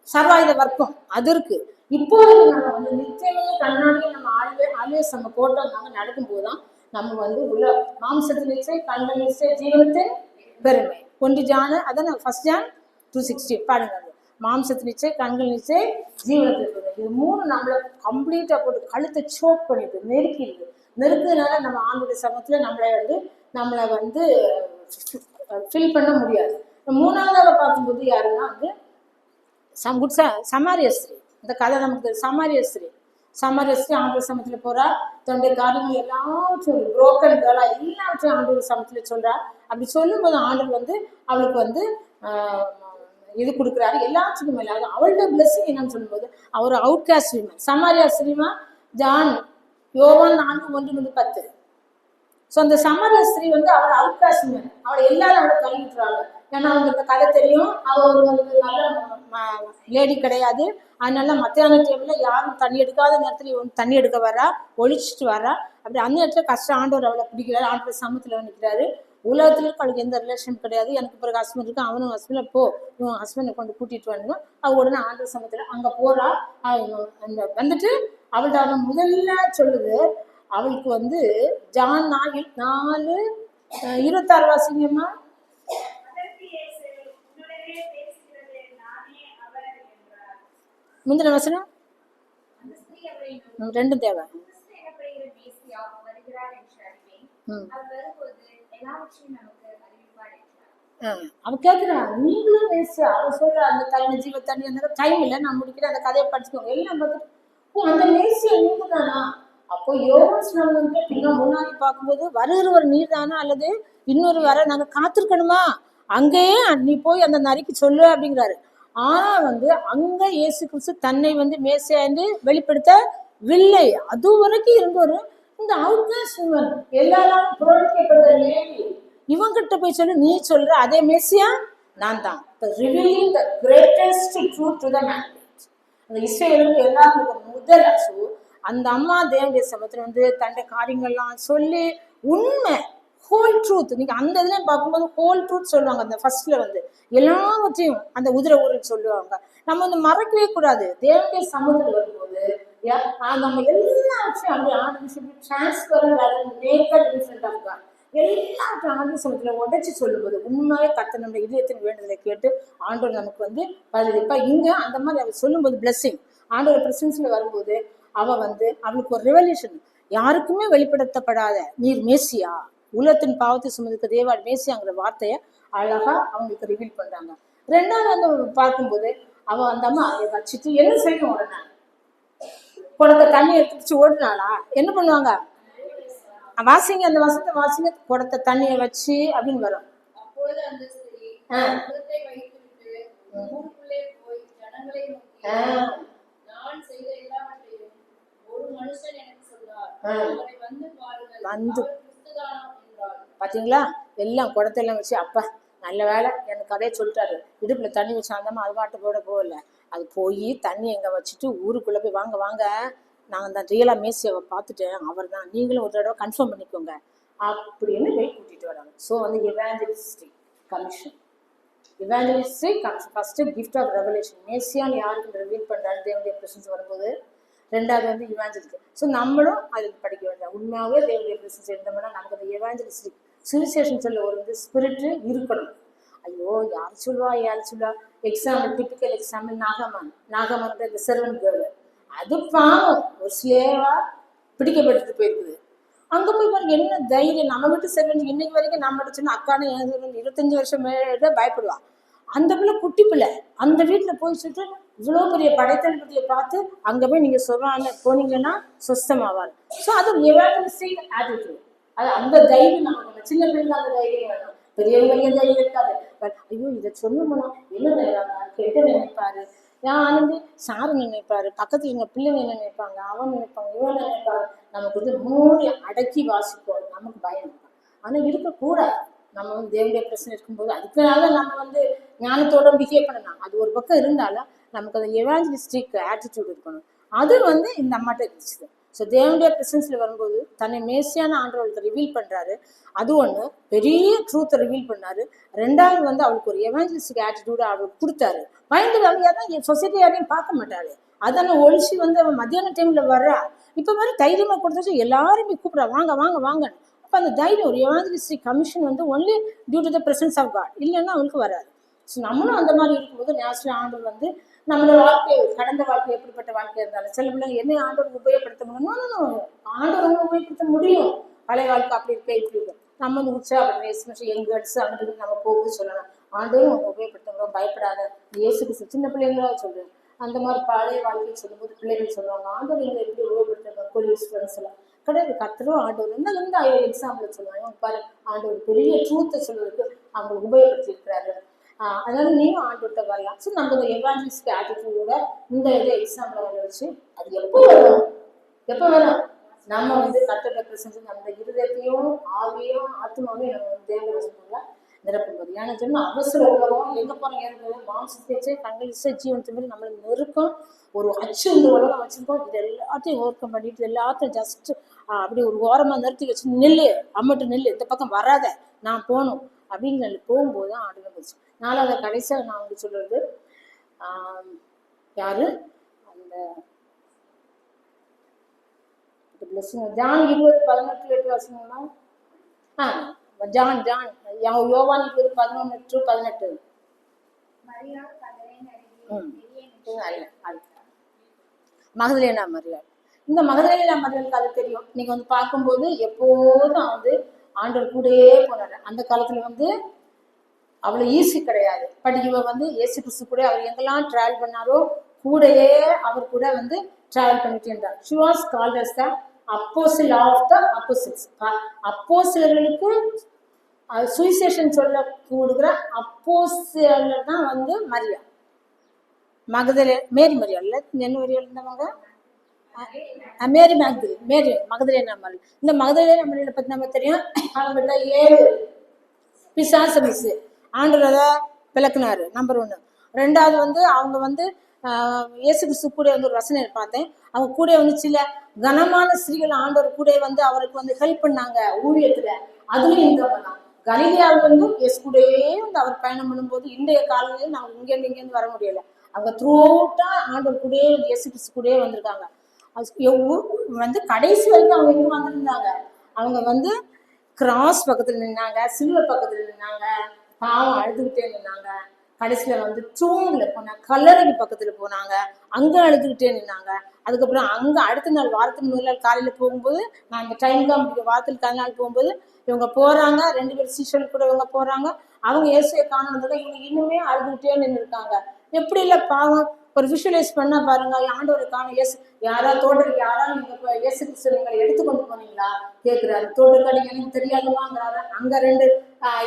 சர்வாயுத வர்க்கம் அது இருக்கு. இப்போது நம்ம வந்து நிச்சயமே கண்ணாடியை நம்ம ஆல்வேஸ் நம்ம போட்டோம்னாங்க நடக்கும் போதுதான் நம்ம வந்து உள்ள மாம்சத்தின் நிச்சயம், கண்கள் நிச்சயம், ஜீவனத்தின் பெருமை. 1 ஜான் அதான் 1 ஜான் 2:16 பாருங்க. மாம்சத்தின் நிச்சயம், கண்கள் நிச்சயம், ஜீவனத்தின் பெருமை. இது 3 நம்மளை கம்ப்ளீட்டா போட்டு கழுத்தை சோக் பண்ணிட்டு நெருக்குதுனால நம்ம ஆண்டுடைய சமயத்துல நம்மளை வந்து ஃபில் பண்ண முடியாது. 3ஆவதாக பார்க்கும்போது யாருன்னா வந்து சமாரியஸ்ரீ. இந்த கதை நமக்கு சமாரியஸ்ரீ ஆண்டு சமத்துல போறா, தன்னுடைய காரியங்கள் எல்லாச்சும் ஒரு புரோக்கன் கேர்ளா எல்லாச்சும் ஆண்டு சமத்துல சொல்றா. அப்படி சொல்லும் போது ஆண்டவர் வந்து அவளுக்கு வந்து இது கொடுக்குறாரு. எல்லாத்துக்கும் மேல அவளோட பிளஸிங் என்னன்னு சொல்லும்போது அவர் outcast women. Samariya Srima John யோவான் 4:1-10. ஸோ அந்த சமாரியா ஸ்திரீ வந்து அவர் அவுட்காஸ்ட் விமன். அவளை எல்லாரும் அவளை தள்ளி விட்டுறாங்க. ஏன்னா அவங்க இந்த கதை தெரியும், அவர் ஒரு நல்ல லேடி கிடையாது. அதனால மத்தியான டைம்ல யாரும் தண்ணி எடுக்காத நேரத்துல தண்ணி எடுக்க வரா, ஒழிச்சிட்டு வரா. அப்படி அந்த இடத்துல கஷ்டம் ஆண்டவர் அவளை பிடிக்கிறாரு. ஆண்டவர் சமத்துல நிற்கிறாரு. உலகத்துல அவளுக்கு எந்த ரிலேஷன் கிடையாது. எனக்கு பிறகு ஹஸ்பண்ட் இருக்கு, அவனும் ஹஸ்பண்ட் போ, இவன் ஹஸ்பண்டை கொண்டு கூட்டிட்டு வரணும். அவ உடனே ஆண்டவர் சமத்துல அங்க போறா. வந்துட்டு அவள்கிட்ட அவன் முதல்ல சொல்லுது, அவளுக்கு வந்து ஜான் 4:26 வாசிங்கம்மா. முந்தின வசனம் 2 தேவை. அவ கேக்குறா, நீங்களும் மேசியா? அவ சொல்ற அந்த தண்ணி ஜீவ தண்ணி அந்த டைம் இல்லை, நான் முடிக்கிறேன், அந்த கதையை படிச்சுக்கோங்க எல்லாம் பார்த்துட்டு அந்த மேசியா நீங்க தானா? அப்போ யோவான் நம்ம முன்னாடி பார்க்கும்போது வருகிறவர் நீர் தானா அல்லது இன்னொரு வர நாங்க காத்திருக்கணுமா? அங்கேயே நீ போய் அந்த நரிக்கு சொல்லு அப்படிங்கிறாரு. ஆனா வந்து அங்க இயேசு கிறிஸ்து தன்னை வந்து மேசியா என்று வெளிப்படுத்தவில்லை. அது வரைக்கும் இருந்தவர் இந்த அவுட்காஸ்ட் விமன், எல்லாரும் புறக்கணிக்கப்பட்ட லேடி, இவங்கிட்ட போய் சொல்லு, நீ சொல்ற அதே மேசியா நான் தான். Revealing the greatest truth to the mankind. அந்த இஸ்ரவேலுக்கு எல்லாருக்கும் முதல் அந்த அம்மா தேவனுடைய சமத்துல வந்து தன்னுடைய காரியங்கள்லாம் சொல்லி உண்மை ஹோல் ட்ரூத். நீங்க அந்த இதுல பார்க்கும்போது ஹோல் ட்ரூத் சொல்லுவாங்க. அந்த ஃபர்ஸ்ட்ல வந்து எல்லாவற்றையும் அந்த ஊருக்கு சொல்லுவாங்க. நம்ம வந்து மறக்கவே கூடாது. தேவனுடைய சமூகத்தில் வரும்போது நம்ம எல்லாவற்றையும் அப்படி ஆண்டு டிரான்ஸ்பரண்ட் எல்லாத்தையும் ஆண்டு சமூகத்துல உடைச்சு சொல்லும்போது உண்மையே கர்த்தர் நம்ம இதயத்தின் வேண்டுதலை கேட்டு ஆண்டவர் நமக்கு வந்து பதிலளிப்பா. இங்க அந்த மாதிரி அவர் சொல்லும்போது பிளெஸிங் ஆண்டோட பிரசன்ஸ்ல வரும்போது அவளுக்கு ஒரு ரெவல்யூஷன். யாருக்குமே வெளிப்படுத்தப்படாத நீர் மேசியா, உலகத்தின் பாவத்தை சுமந்துக்க தேவாள் மேசியாங்கிற வார்த்தையை அழகா அவங்களுக்கு ரிவீல் பண்றாங்க. 2வது பார்க்கும்போது அந்த அம்மா அதை வச்சுட்டு என்ன செய்யும், உடனே குடத்தை தண்ணி எடுத்துச்சு ஓடுனாளா? என்ன பண்ணுவாங்க? வாசிங்க, அந்த வசத்தை வாசிங்க. குடத்தை தண்ணியை வச்சு அப்படின்னு வரும். வந்து பாத்தீங்களா, எல்லாம் குடத்தையெல்லாம் வச்சு, அப்பா நல்ல வேலை எனக்கு கதையை சொல்லிட்டாரு, இடுப்புல தண்ணி வச்சு அந்தமா அது பாட்டு போகல. அது போய் தண்ணி எங்க வச்சுட்டு ஊருக்குள்ள போய் வாங்க வாங்க, நான் அந்த ரியலா மேசியாவை பார்த்துட்டேன், அவர் தான், நீங்களும் ஒரு தடவை கன்ஃபார்ம் பண்ணிக்கோங்க அப்படின்னு போய் கூட்டிட்டு வராங்க. ஸோ வந்து evangelistic commission first gift of revelation. மேசியான்னு யாருக்கு ரிவீல் பண்றாரு தேவனுடைய பிரசன்ஸ் வரும்போது ரெண்டாவது வந்து இவாஞ்சலிஸ்ட். ஸோ நம்மளும் அதில் படிக்க வேண்டாம். உண்மையாகவே தேவனுடைய பிரசன்ஸ் இருந்தோம்னா நமக்கு அந்த எவாஞ்சலிஸ்டிக் சுவிசேஷன் சொல்ல ஒரு வந்து ஸ்பிரிட்டு இருக்கணும். ஐயோ யார் சொல்லுவா யார் சொல்லுவா. எக்ஸாம்பிள், டிபிக்கல் எக்ஸாம்பிள் நாகமான் இந்த செர்வன் கேர்ள். அது பாவம் ஒரு ஸ்லேவா பிடிக்கப்பட்டு போயிருக்குது. அங்கே போய் பாருங்க என்ன தைரியம். நம்ம வீட்டு செர்வன் இன்னைக்கு வரைக்கும் நம்ம சொன்னா அக்கானு 25 வருஷம் மேலே பயப்படுவான். அந்த பிள்ளை குட்டி பிள்ளை அந்த வீட்டில் போய் சொல்லிட்டு இவ்வளோ பெரிய படைத்தளபதியை பார்த்து அங்கே போய் நீங்கள் சொல்கிறாங்க போனீங்கன்னா சொஸ்தமாவார். ஸோ அது ஒரு எவாஞ்சலிஸ்டிக் ஆட்டிடியூட். அது அந்த தைரியம் நமக்கு சின்ன பிள்ளைங்க அந்த தைரியம் வேணும். பெரியவங்க தைரியம் இருக்காது. பட் ஐயோ இதை சொன்னோம்னா என்ன நினைப்பாங்க, கெட்ட நினைப்பாரு, ஆனந்து சாரு நினைப்பாரு, பக்கத்துல எங்க பிள்ளைங்க என்ன நினைப்பாங்க, அவன் நினைப்பாங்க, இவன் நினைப்பாங்க. நமக்கு வந்து மூடி அடக்கி வாசிப்போம், நமக்கு பயம். ஆனா இருக்கக்கூடாது. நம்ம வந்து தேவனுடைய பிரச்சனை இருக்கும்போது அதுக்காக நம்ம வந்து ஞானத்தோட பிஹேவ் பண்ணலாம். அது ஒரு பக்கம் இருந்தாலும் நமக்கு அந்த எவாஞ்சலிஸ்டிக் ஆட்டிடியூட் இருக்கணும். அது வந்து இந்த அம்மாட்ட இருந்துச்சு. ஸோ தேவனுடைய பிரசன்ஸ்ல வரும்போது தன்னை மேசியான ஆண்டவர்களுக்கு ரிவீல் பண்றாரு. அது ஒண்ணு பெரிய ட்ரூத்தை ரிவீல் பண்ணாரு. ரெண்டாவது வந்து அவளுக்கு ஒரு எவாஞ்சலிஸ்டிக் ஆட்டிடியூட் அவளுக்கு கொடுத்தாரு. பயந்து அவன் சொசைட்டி யாரையும் பார்க்க மாட்டாளு. அதான ஒழிச்சு வந்து அவன் மத்தியான டைம்ல வர்றா. இப்ப மாதிரி தைரியமா கொடுத்துட்டு எல்லாருமே கூப்பிடா வாங்க வாங்க வாங்க. அப்ப அந்த தைரியம் ஒரு எவாஞ்சலிஸ்டிக் கமிஷன் வந்து only due to the presence of God, இல்லைன்னா அவளுக்கு வராது. ஸோ நம்மளும் அந்த மாதிரி இருக்கும்போது நேச்சுரல் ஆண்டவர் வந்து நம்மளோட வாழ்க்கை கடந்த வாழ்க்கை எப்படிப்பட்ட வாழ்க்கை இருந்தாலும் சில பிள்ளைங்க என்ன ஆண்டவர் உபயோகப்படுத்த முடியும், ஆண்டவர் உபயோகப்படுத்த முடியும். பழைய வாழ்க்கை அப்படி இருக்க இப்படி இருக்கும். நம்ம வந்து உற்சாகம் எங்கட்ஸ் அப்படின்னு நம்ம போகுது சொல்லலாம். ஆண்டவரும் அவங்க உபயோகப்படுத்த பயப்படாத இயேசுக்கு சின்ன பிள்ளைங்களா சொல்றேன். அந்த மாதிரி பழைய வாழ்க்கையை சொல்லும்போது பிள்ளைகள் சொல்லுவாங்க ஆண்டவர் எங்களை எப்படி உபயோகப்படுத்துறாங்க போலீஸ் ஃப்ரெண்ட்ஸ் எல்லாம் கிடையாது. கத்தரும் ஆண்டவர் இருந்தால் எந்த எக்ஸாம்பிள் சொல்லுவாங்க பாரு ஆண்டவர் பெரிய ட்ரூத்தை சொல்றதுக்கு அவங்க உபயோகப்படுத்தி இருக்கிறாரு. அதனால நீயும் ஆண்டவர்கிட்ட வரலாம். ஸோ நம்ம இந்த எவாஞ்சலிஸ்டிக் ஆட்டிடியூடோட இந்த இதை எக்ஸாம்பிள் வர வச்சு அது எப்போ வரும் நம்ம வந்து கத்தோட பிரசன்ஸ் நம்ம இருதயத்தையும் ஆவியும் ஆத்மாவையும் நம்ம வந்து தேவ நிரப்பும்போது. ஏன்னா சொன்னா அவசர உலகம் எங்க போறோம் ஏற்கனவே மாம்சத்தை கண்கள் ஜீவனத்து மாதிரி நம்மளை நெருக்கம் ஒரு அச்சு இந்த உலகம் வச்சிருக்கோம். இது எல்லாத்தையும் ஓர்க்க பண்ணிட்டு எல்லாத்தையும் ஜஸ்ட் அப்படி ஒரு ஓரமா நிறுத்தி வச்சு நெல்லு அம்மட்டு நெல்லு இந்த பக்கம் வராத நான் போகணும் அப்படின்னு சொல்லி போகும்போது தான் ஆண்டு வந்துச்சு. நாலாவது கடைசியாக நான் வந்து சொல்றது யாரு அந்த ஜான் 20:18 வாசிங்கன்னா ஜான் யோவான் 20:11-18 மகதலேனா மரியாள். இந்த மகதலேனா மரியாளுக்கு அது தெரியும். நீங்க வந்து பார்க்கும்போது எப்போதும் வந்து ஆண்டவர் கூடயே போனாரு. அந்த காலத்துல வந்து அவ்வளவு ஈஸி கிடையாது. பட் இவ வந்து இயேசு கிறிஸ்து கூட அவர் எங்கெல்லாம் டிராவல் பண்ணாரோ கூடயே அவர் கூட வந்து டிராவல் பண்ணிட்டு இருந்தார். She was called as the apostle of the apostles. அப்போஸ்தலர்களுக்கு சுவிசேஷன் சொல்ல கூடுகிற அப்போஸ்தலர் தான் வந்து மரியா மகதலே மேரி மரியாள் இல்ல என்ன மரியாள் இருந்தவங்க மேரி மகதலேனா மரியாள். இந்த மகதலேனா மரியாளை பத்தி நம்ம தெரியும். அவங்ககிட்ட 7 பிசாசு மிஸ் ஆண்டவரை விளக்குனாரு. நம்பர் 1. ரெண்டாவது வந்து அவங்க வந்து இயேசு கிறிஸ்து கூட வந்து ஒரு வசனை பார்த்தேன். அவங்க கூட வந்து சில கனமான ஸ்திரீகள் ஆண்டவர் கூட வந்து அவருக்கு வந்து ஹெல்ப் பண்ணாங்க ஊழியத்துல. அதுலயும் இருந்தவங்க தான் கலிலியாவில் வந்து இயேசு கூடயே வந்து அவர் பயணம் பண்ணும்போது இன்றைய காலையில அவங்க இங்கேருந்து வர முடியல. அவங்க த்ரூ அவுட்டா ஆண்டவர் கூடயே இயேசு கிறிஸ்து கூடயே வந்திருக்காங்க. வந்து கடைசி வரைக்கும் அவங்க எங்க வந்திருந்தாங்க, அவங்க வந்து கிராஸ் பக்கத்துல நின்னாங்க, சில்வர் பக்கத்துல நின்னாங்க, பாவம் அழுதுகிட்டே நின்னாங்க. கடைசியில வந்து தூண்ல போனாங்க, கல்லறைக்கு பக்கத்துல போனாங்க, அங்க அழுதுகிட்டே நின்னாங்க. அதுக்கப்புறம் அங்க அடுத்த நாள் வாரத்துக்கு முதல் நாள் காலையில போகும்போது நான் அந்த டைம் தான் வாரத்துக்கு கால நாள் போகும்போது இவங்க போறாங்க, 2 பேர் சீஷர்கள் கூட இவங்க போறாங்க. அவங்க இயேசுவை காண இவங்க இன்னுமே அழுதுகிட்டே நின்று இருக்காங்க. எப்படி இல்ல பாவம் ஒரு விஷுவலைஸ் பண்ணா பாருங்க. ஆண்டவரை காண இயேசு யாராவது தோட்டத்துக்கு யாராவது நீங்க இயேசு கிறிஸ்து நீங்களை எடுத்துக்கொண்டு போனீங்களா கேட்கிறாரு. தோட்டக்காடிக்கு எனக்கு தெரியாதுமாங்கிறாரு. அங்க 2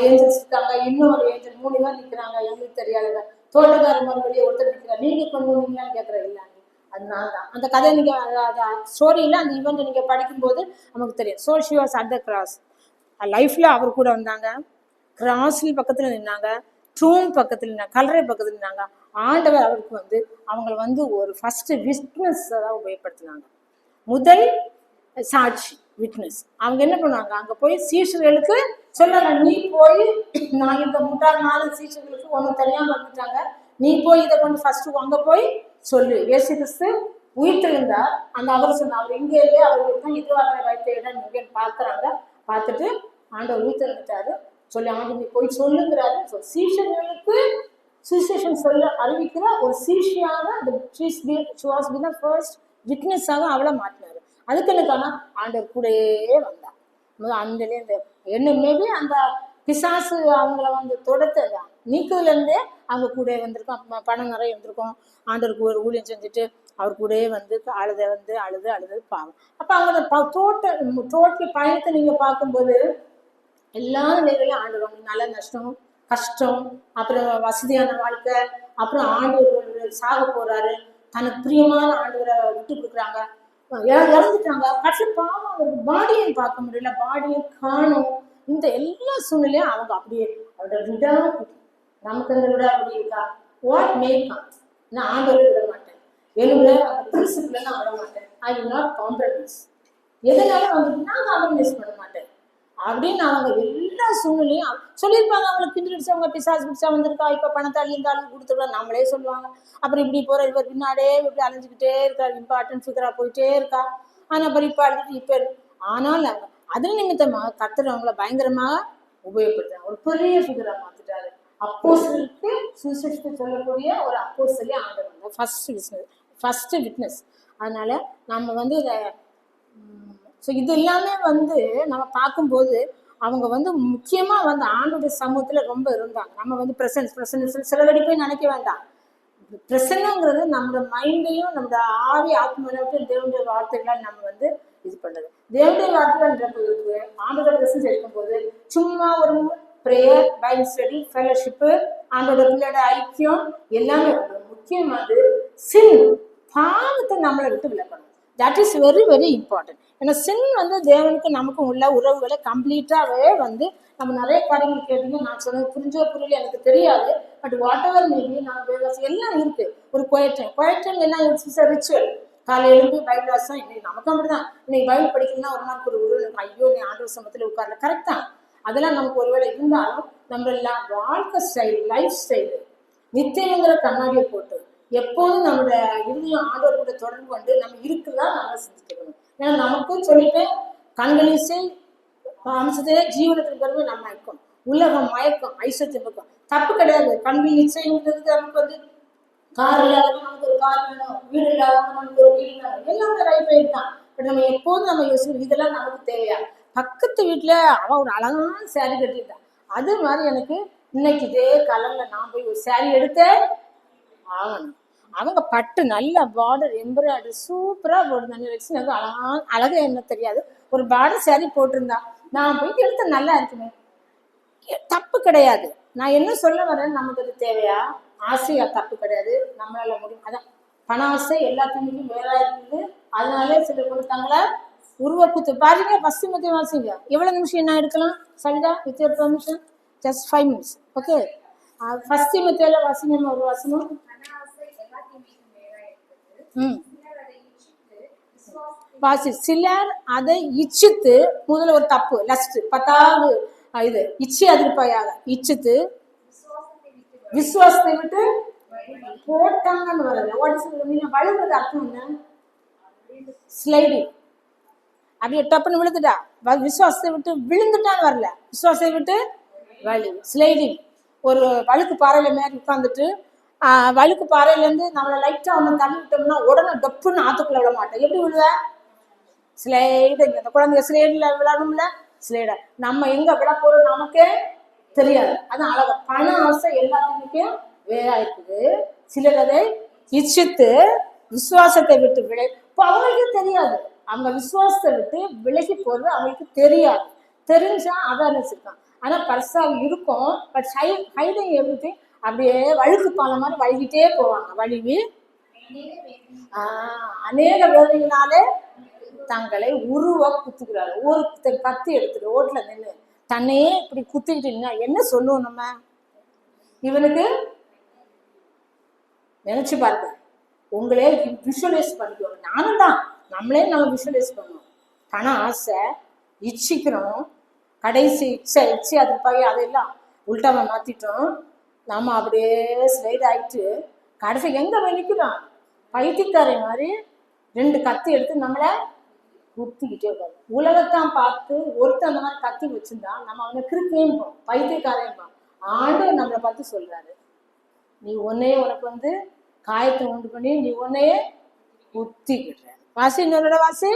ஏஞ்சல்ஸ் இருக்காங்க, இன்னொரு ஏஞ்சல் 3 பேர் நிக்கிறாங்க, எங்களுக்கு தெரியாதுங்க. தோட்டக்காரர் மறுபடியும் ஒருத்தர் நிக்கிறார், நீங்க கொண்டு வந்தீங்களான்னு கேட்கற இல்லை. அதனால தான் அந்த கதை நீங்க ஸ்டோரியில அந்த ஈவெண்ட் நீங்க படிக்கும்போது நமக்கு தெரியும். So she was at the cross. லைஃப்ல அவர் கூட வந்தாங்க, கிராஸ்ல பக்கத்துல நின்னாங்க, டூம் பக்கத்துல நின்னாங்க, கல்லறை பக்கத்துல நின்னாங்க. ஆண்டவர் அவருக்கு வந்து அவங்களை வந்து ஒரு ஃபர்ஸ்ட் விட்னஸ் தான் உபயோகப்படுத்தினாங்க. முதல் சாட்சி விட்னஸ். அவங்க என்ன பண்ணுவாங்க, அங்க போய் சீஷர்களுக்கு சொல்லலாம், நீ போய் நான் இந்த முட்டாள் 4 சீஷர்களுக்கு ஒன்றும் தெரியாம வந்துட்டாங்க, நீ போய் இதை கொண்டு ஃபர்ஸ்ட் அங்க போய் சொல்லு, இயேசு கிறிஸ்து உயிர்த்தெழுந்தார். அந்த அவர் சொன்ன அவர் இங்கேயே அவர்களுக்கு தான் இதுவாக வைத்த இடம் இங்கேன்னு பார்க்குறாங்க. பார்த்துட்டு ஆண்டவர் உயிர்த்தெழுந்துட்டாரு சொல்லி ஆண்டவர் போய் சொல்லுங்கிறாரு. சீஷர்களுக்கு சுவிசேஷன் சொல்ல அறிவிக்கிற ஒரு சீஷியாக அந்த ஃபர்ஸ்ட் விட்னஸாக அவளை மாற்றினாரு. அதுக்கு எனக்கான ஆண்டவர் கூடயே வந்தார். அந்த என்ன மேபி அந்த பிசாசு அவங்கள வந்து தொடர்த்து நீக்குதுலேருந்தே அவங்க கூட வந்திருக்கோம். பணம் நிறைய வந்திருக்கோம். ஆண்டவருக்கு ஒரு ஊழியம் செஞ்சுட்டு அவர் கூடயே வந்து அழுது பாவம். அப்போ அவங்க டோட்டல் பயணத்தை நீங்கள் பார்க்கும்போது எல்லா நிலைகளையும் ஆண்டவர் அவங்களுக்கு நல்ல நஷ்டம், கஷ்டம், அப்புறம் வசதியான வாழ்க்கை, அப்புறம் ஆண்டவர் சாக போறாரு, தனக்கு பிரியமான ஆண்டவரை விட்டு கொடுக்குறாங்க, இறந்துட்டாங்க, கடைசி பாவம் ஒரு பாடியை பார்க்க முடியல, பாடியை காணும். இந்த எல்லா சூழ்நிலையும் அவங்க அப்படியே அவரோட விடாம நமக்கு அந்த விட அப்படி இருக்கா வாட் மேக்கான் நான் ஆண்டவரை விட மாட்டேன், என்னுடைய அந்த பிரின்சிபிள் நான் விட மாட்டேன், ஐ வில் நாட் காம்ப்ரமைஸ், எதனாலும் வந்து நான் காம்ப்ரமைஸ் பண்ண மாட்டேன் அப்படின்னு அவங்க எல்லா சூழ்நிலையும் சொல்லியிருப்பாங்க. அவங்களுக்கு கிண்டிடுச்சு, அவங்க பிசாசு பிடிச்சா வந்திருக்கா, இப்போ பணத்தாளி இருந்தாலும் கொடுத்துருவாங்க நம்மளே சொல்லுவாங்க. அப்புறம் இப்படி போகிற இவர் பின்னாடியே இப்படி அலைஞ்சிக்கிட்டே இருக்காரு, இம்பார்ட்டன்ட் ஃபிகராக போயிட்டே இருக்கா. ஆனால் அப்புறம் இப்போ அழுதுட்டு இப்போ ஆனால் அதன் நிமித்தமாக கர்த்தர் அவங்கள பயங்கரமாக உபயோகப்படுத்துறாங்க, ஒரு பெரிய ஃபிகராக மாற்றிட்டாரு. அப்போஸ்தலருக்கு சுவிசேஷத்தை சொல்லக்கூடிய ஒரு அப்போஸ்தலி ஆண்டவர் ஃபர்ஸ்ட் விட்னஸ். அதனால நம்ம வந்து இதை ஸோ இது எல்லாமே வந்து நம்ம பார்க்கும்போது அவங்க வந்து முக்கியமாக வந்து ஆண்டோடைய சமூகத்தில் ரொம்ப இருந்தாங்க. நம்ம வந்து ப்ரெசன்ஸ் சிலவடிப்போய் நினைக்க வேண்டாம். பிரசன்னங்கிறது நம்மளோட மைண்டையும் நம்மளோட ஆவி ஆத்மாவையும் தேவனுடைய வார்த்தைகளால் நம்ம வந்து இது பண்ணுறது. தேவனுடைய வார்த்தைகள்ன்றதுக்கு ஆண்டோட ப்ரெசன்ஸ் எடுக்கும்போது சும்மா ஒரு ப்ரேயர், பைபிள் ஸ்டடி, ஃபெலோஷிப்பு, ஆண்டோட பிள்ளையோட ஐக்கியம் எல்லாமே முக்கியமானது சின் பாவத்தை நம்மளை விட்டு விளக்கணும். That is very very important. ஏன்னா சின் வந்து தேவனுக்கு நமக்கும் உள்ள உறவுகளை கம்ப்ளீட்டாகவே வந்து நம்ம நிறைய காரியங்கள் கேட்டீங்க. நான் சொன்னது புரிஞ்சோ புரியல எனக்கு தெரியாது. பட் வாட் எவர் மேபி நான் எல்லாம் இருக்கு. ஒரு குவைட்டம் எல்லாம் இட்ஸ் ரிச்சுவல். காலையில எழுந்து பைபிள் வாசம். இன்னைக்கு நமக்கு அப்படிதான். இன்னைக்கு பைபிள் படிக்கணும்னா ஒரு நாளுக்கு ஒரு உறவு ஐயோ நீ ஆண்டவர் சமத்துல உட்கார்ல கரெக்ட் தான். அதெல்லாம் நமக்கு ஒருவேளை இருந்தாலும் நம்ம எல்லாம் வாழ்க்கை ஸ்டைல், லைஃப் ஸ்டைலு நித்தியங்கிற கண்ணாடியை போட்டு எப்போதும் நம்மளோட இறுதியும் ஆண்டவர் கூட தொடர்பு கொண்டு நம்ம இருக்குதான் நம்ம சிந்திக்கணும். ஏன்னா நமக்கும் சொல்லிட்டு கண்களிசை அம்சத்திலே ஜீவனத்துக்கு பிறகு நம்ம இருக்கும். உலகம் மயக்கம், ஐஸ்வர்யம் இருக்கும், தப்பு கிடையாது. கண்கள் நிச்சயங்கிறது நமக்கு வந்து கார் இல்லாதவங்க நமக்கு ஒரு கார் வேணும், வீடு இல்லாதவங்க நமக்கு ஒரு வீடு வேணும், எல்லாமே ரைட் தான். பட் நம்ம எப்போதும் நம்ம யோசிக்கணும் இதெல்லாம் நமக்கு தேவையா. பக்கத்து வீட்டுல அவன் ஒரு அழகான சாரி கட்டிட்டான், அது மாதிரி எனக்கு இன்னைக்கு இதே கலர்ல நான் போய் ஒரு சாரி எடுத்தேன் ஆகணும். அவங்க பட்டு நல்ல பார்டர் எம்ப்ராய்டரி சூப்பரா போட்டிருந்தாங்க. வச்சு எனக்கு அழகா என்ன தெரியாது ஒரு பார்டர் சாரி போட்டிருந்தா நான் போய் எடுத்த நல்லா இருக்குமே, தப்பு கிடையாது. நான் என்ன சொல்ல வரேன், நமக்கு அது தேவையா? ஆசையா தப்பு கிடையாது, நம்மளால முடியும். அதான் பண ஆசை எல்லாத்தையும் வேறா இருக்குது. அதனாலே சிலர் கொடுத்தாங்களா உருவக்குத்து பாருங்க. ஃபர்ஸ்ட் மத்திய வாசிங்க. எவ்வளவு நிமிஷம் என்ன எடுக்கலாம் சரிதா? With your permission just 5 minutes. Okay, first மத்தியில வாசிங்க ஒரு வாசனம். வாசி. சிலர் அதை இச்சித்து முதல்ல ஒரு தப்பு லஸ்ட் 10வது இது இச்சி அதிர்ப்பாயாக இச்சித்து விசுவாசத்தை விட்டு போட்டாங்கன்னு வருது. வழுவுறது அர்த்தம் என்ன? ஸ்லைடிங். அப்படியே டப்புன்னு விழுந்துட்டா, விசுவாசத்தை விட்டு விழுந்துட்டான்னு வரல, விசுவாசத்தை விட்டு வழி ஸ்லைடிங். ஒரு வழுக்கு பாறையில மேலே உட்காந்துட்டு வழுக்கு பாறையிலேருந்து நம்மளை லைட்டாக ஒன்று தள்ளி விட்டோம்னா உடனே டப்புன்னு ஆற்றுக்குள்ள விட மாட்டோம். எப்படி விழுவ? ஸ்லைடு. இந்த குழந்தைங்க ஸ்லைடில் விழணும்ல, ஸ்லைடை நம்ம எங்கே விட போகிறோம் நமக்கே தெரியாது. அதான் அழகா பண ஆசை எல்லாத்துக்கும் வேறா இருக்குது. சிலர் அதை இச்சித்து விசுவாசத்தை விட்டு இப்போ அவங்களுக்கு தெரியாது, அவங்க விசுவாசத்தை விட்டு விலகி போகிறது அவங்களுக்கு தெரியாது. தெரிஞ்சா அவேர்னஸ் இருக்கான், ஆனால் பர்சாக இருக்கும். But hiding everything. அப்படியே வழுக்கு பாலம் மாதிரி வழுகிட்டே போவாங்க. வழுவி அநேக வேதனையினாலே தங்களை உருவ குத்துக்கிறாரு. ஒரு கத்தி எடுத்துட்டு ரோட்ல நின்று தன்னையே இப்படி குத்திக்கிட்டு என்ன சொல்லுவோம் நம்ம? இவனுக்கு நினைச்சு பாருங்க, உங்களே விஷுவலைஸ் பண்ணிக்குவாங்க. நானும் தான், நம்மளே நம்ம விஷுவலைஸ் பண்ணுவோம். பண ஆசை இச்சிக்கிறோம், கடைசி இச்சி அது போய் அதெல்லாம் உள்டாம மாத்திட்டோம். நாம அப்படியே ஸ்லைட் ஆயிட்டு கடைசி எங்க போய் நிற்கிறோம்? பைத்தியக்காரை மாதிரி 2 கத்தி எடுத்து நம்மளை குத்திக்கிட்டே இருக்காரு. உலகத்தான் பார்த்து ஒருத்தர் அந்த மாதிரி கத்தி வச்சிருந்தா நம்ம அவனை கிறுக்கையும் பைத்தியக்காரையும் ஆண்டவர் நம்மளை பார்த்து சொல்றாரு, நீ உன்னையே உனக்கு வந்து காயத்தை உண்டு பண்ணி நீ உன்னையே குத்திக்கிடுற. வாசி, இன்னொரு வாசி.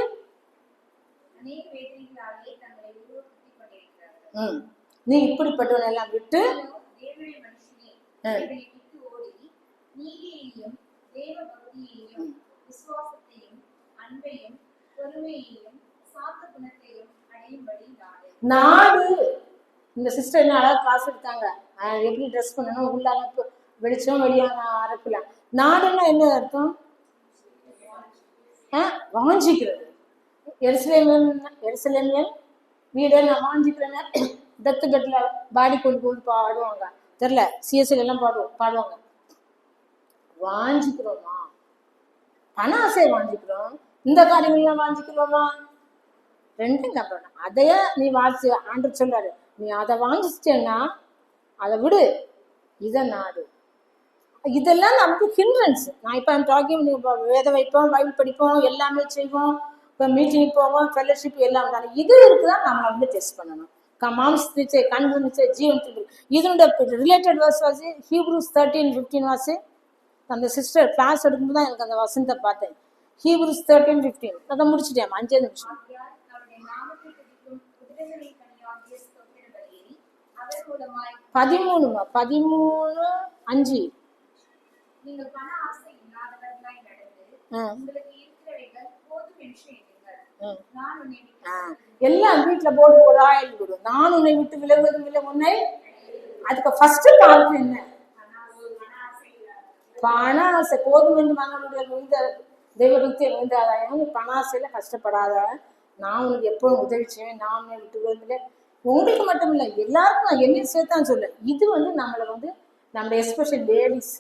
நீ இப்படிப்பட்டவனை எல்லாம் விட்டு நாடு. இந்த சிஸ்டர் என்ன அழகா காசு எடுத்தாங்க, எப்படி ட்ரெஸ் பண்ணணும், உள்ள வெளிச்சம் வெளியான அரப்புல. நாடுன்னா என்ன அர்த்தம்? வாஞ்சிக்கிறது. எருசலேமியன் வீடை நான் வாஞ்சிக்கிறேன். தத்து கட்டுல பாடி கொண்டு போய் பாடுவாங்க, தெரியல, சிஎஸ்எல் எல்லாம் பாடுவாங்க. வாஞ்சிக்கிறோமா? பண ஆசையை வாஞ்சிக்கிறோம், இந்த காரியங்கள்லாம் வாஞ்சிக்கிறோமா? ரெண்டும் கம்பணும். அதைய நீ வாசி, ஆண்டவர் சொல்றாரு, நீ அதை வாங்கிச்சிட்டேன்னா அதை விடு, இதை நாடு. இதெல்லாம் நமக்கு ஹிண்ட்ரன்ஸ். நான் இப்போ டாக்கிங் வேத வைப்போம், பைபிள் படிப்போம், எல்லாமே செய்வோம், இப்போ மீட்டிங் போவோம், ஃபெல்லோஷிப் எல்லாம் தானே. இது இருக்குதான் நம்மளை வந்து டெஸ்ட் பண்ணணும். மாம்சத்தை கண்ணிச்சை ஜீவன். இதனுடைய ரிலேட்டட் வர்ஸ் வாசி ஹீப்ரூஸ் 13:15 வாசி. அந்த சிஸ்டர் கிளாஸ் எடுக்கும்போது தான் எனக்கு அந்த வசனத்தை பார்த்தேன். ஹீப்ரூஸ் 13:15 அதை முடிச்சுட்டேன், 5 நிமிஷம். 13:5 எல்லாம் வீட்டுல போட்டு ஒரு ஆயில் விடும். நான் உன்னை விட்டு விலகுவதும் இல்லை உன்னை. அதுக்கு ஃபர்ஸ்ட் பார்த்து என்ன? பண ஆசை. போதும் என்று மகனுடைய விழுந்த தெய்வத்தை விழுந்தாதாயம். நீ பண ஆசையில கஷ்டப்படாத, நான் உனக்கு எப்பவும் உதவி செய்வேன், நான் உன்னை விட்டு விழுந்துல. உங்களுக்கு மட்டும் இல்லை, எல்லாருக்கும் நான் என்னையும் சேர்த்தான் சொல்ல. இது வந்து நம்மளை வந்து நம்மளுடைய எஸ்பெஷல் லேடிஸ்,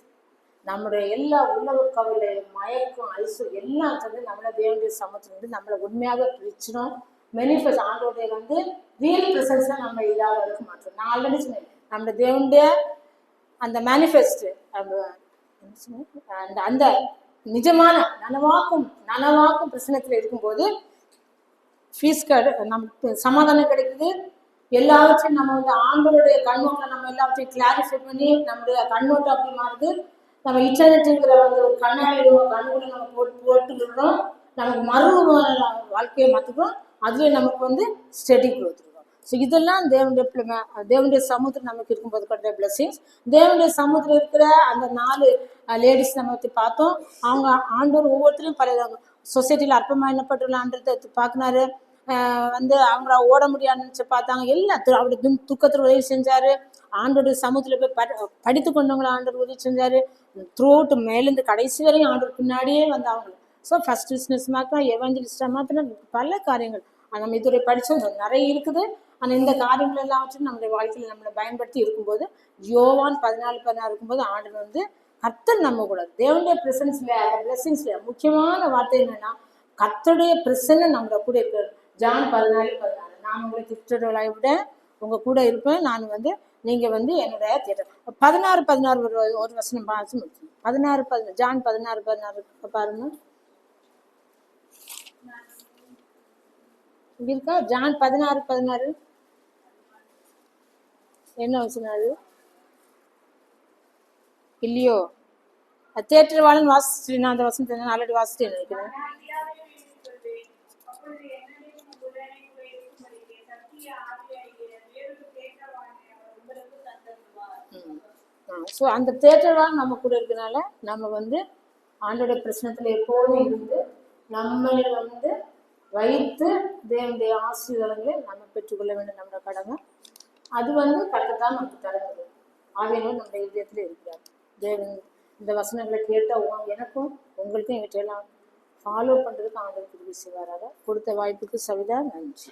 நம்முடைய எல்லா உலக கவலை, மயக்கம், ஐசு எல்லாம் வந்து நம்மளை தேவனுடைய சமூகத்துல வந்து நம்மளை உண்மையாக பிரிச்சிடும். மெனிஃபெஸ்ட் ஆண்டோடைய வந்து ரியல் ப்ரெசன்ஸ்ல நம்ம இதாக இருக்க மாட்டோம். நான் ஆல்ரெடி சொன்னேன், நம்ம தேவனுடைய அந்த மேனிஃபெஸ்ட் அந்த அந்த நிஜமான நனவாக்கும் பிரச்சனத்துல இருக்கும்போது ஃபீஸ் நமக்கு சமாதானம் கிடைக்குது. எல்லாவற்றையும் நம்ம வந்து ஆண்டோருடைய கண்ணோட்டில் நம்ம எல்லாவற்றையும் கிளாரிஃபை பண்ணி நம்முடைய கண்ணோட்டம் அப்படி மாறுது. நம்ம இன்டர்நெட்டுங்கிற வந்து ஒரு கண்ணுக்குள்ள நம்ம போட்டுக்கிறோம். நமக்கு வாழ்க்கையை மாற்றுக்கிறோம். அதுவே நமக்கு வந்து ஸ்டடி க்ரோத் இருக்கும். ஸோ இதெல்லாம் தேவனுடைய சமூகத்தில் நமக்கு இருக்கும்போது கிடைக்கிற பிளஸிங்ஸ். தேவனுடைய சமூகத்தில் இருக்கிற அந்த 4 லேடிஸ் நம்ம பற்றி பார்த்தோம். அவங்க ஆண்டோர் ஒவ்வொருத்தரையும் பல சொசைட்டியில் அற்பமாக எண்ணப்பட்டுள்ள ஆண்டத்தை பார்க்கினாரு. வந்து அவங்கள ஓட முடியாதுன்னு பார்த்தாங்க. எல்லாத்தையும் அவருடைய துக்கத்தில் உதவி செஞ்சாரு. ஆண்டோடைய சமூகத்தில் போய் படித்து கொண்டவங்களை ஆண்டவர் உதவி செஞ்சாரு. த்ரூ அவுட் மேலேருந்து கடைசி வரையும் ஆண்டவர் பின்னாடியே வந்து அவங்க. ஸோ ஃபர்ஸ்ட் பிஸ்னஸ் மாத்திரம், எவாஞ்சலிஸ்டாக மாத்திரம், பல காரியங்கள் நம்ம இதுவரை படித்தோம் நிறைய இருக்குது. ஆனால் இந்த காரியங்கள் எல்லாவற்றும் நம்மளுடைய வாழ்க்கையில் நம்மளை பயன்படுத்தி இருக்கும்போது யோவான் 14:16 இருக்கும்போது ஆண்டவர் வந்து கர்த்தர் நம்ம கூட தேவனுடைய பிரசன்ஸ்ல பிளஸிங்ஸ்ல முக்கியமான வார்த்தை என்னன்னா கர்த்தருடைய பிரசன்ன நம்மள கூட இருக்கிறது. ஜான் 14:16 நான் உங்களை கிறிஸ்தவர்களாய் விட உங்க கூட இருப்பேன். நான் வந்து நீங்க வந்து என்னுடைய தேட்டர் 16:16 ஒரு வசனம் பார்த்து முடிச்சு 16:16 ஜான் 16:16 பாருங்க. இங்க இருக்கா? ஜான் 16:16 என்ன வசனம் அது? இல்லையோ? தேட்டர் வாழ்ந்து வாசிச்சு நான் அந்த வசனத்தை ஆல்ரெடி வாசிட்டு நினைக்கிறேன். ஸோ அந்த தேட்டர்லாம் நம்ம கூட இருக்கனால நம்ம வந்து ஆண்டோடைய பிரச்சனத்துல எப்போதும் இருந்து நம்மளை வந்து வைத்து தேவனுடைய ஆசீர்வாதங்களை நம்ம பெற்றுக்கொள்ள வேண்டும். நம்மளோட கடமை அது வந்து கரெக்டாக நமக்கு தரது. ஆவியானவர் நம்ம இதயத்துல இருக்கிறார். தேவன் இந்த வசனங்களை கேட்டால் எனக்கும் உங்களுக்கும் இவற்றையெல்லாம் ஃபாலோ பண்றதுக்கு ஆண்டவர் உதவி செய்வாராக. கொடுத்த வாய்ப்புக்கு சவிதா நன்றி.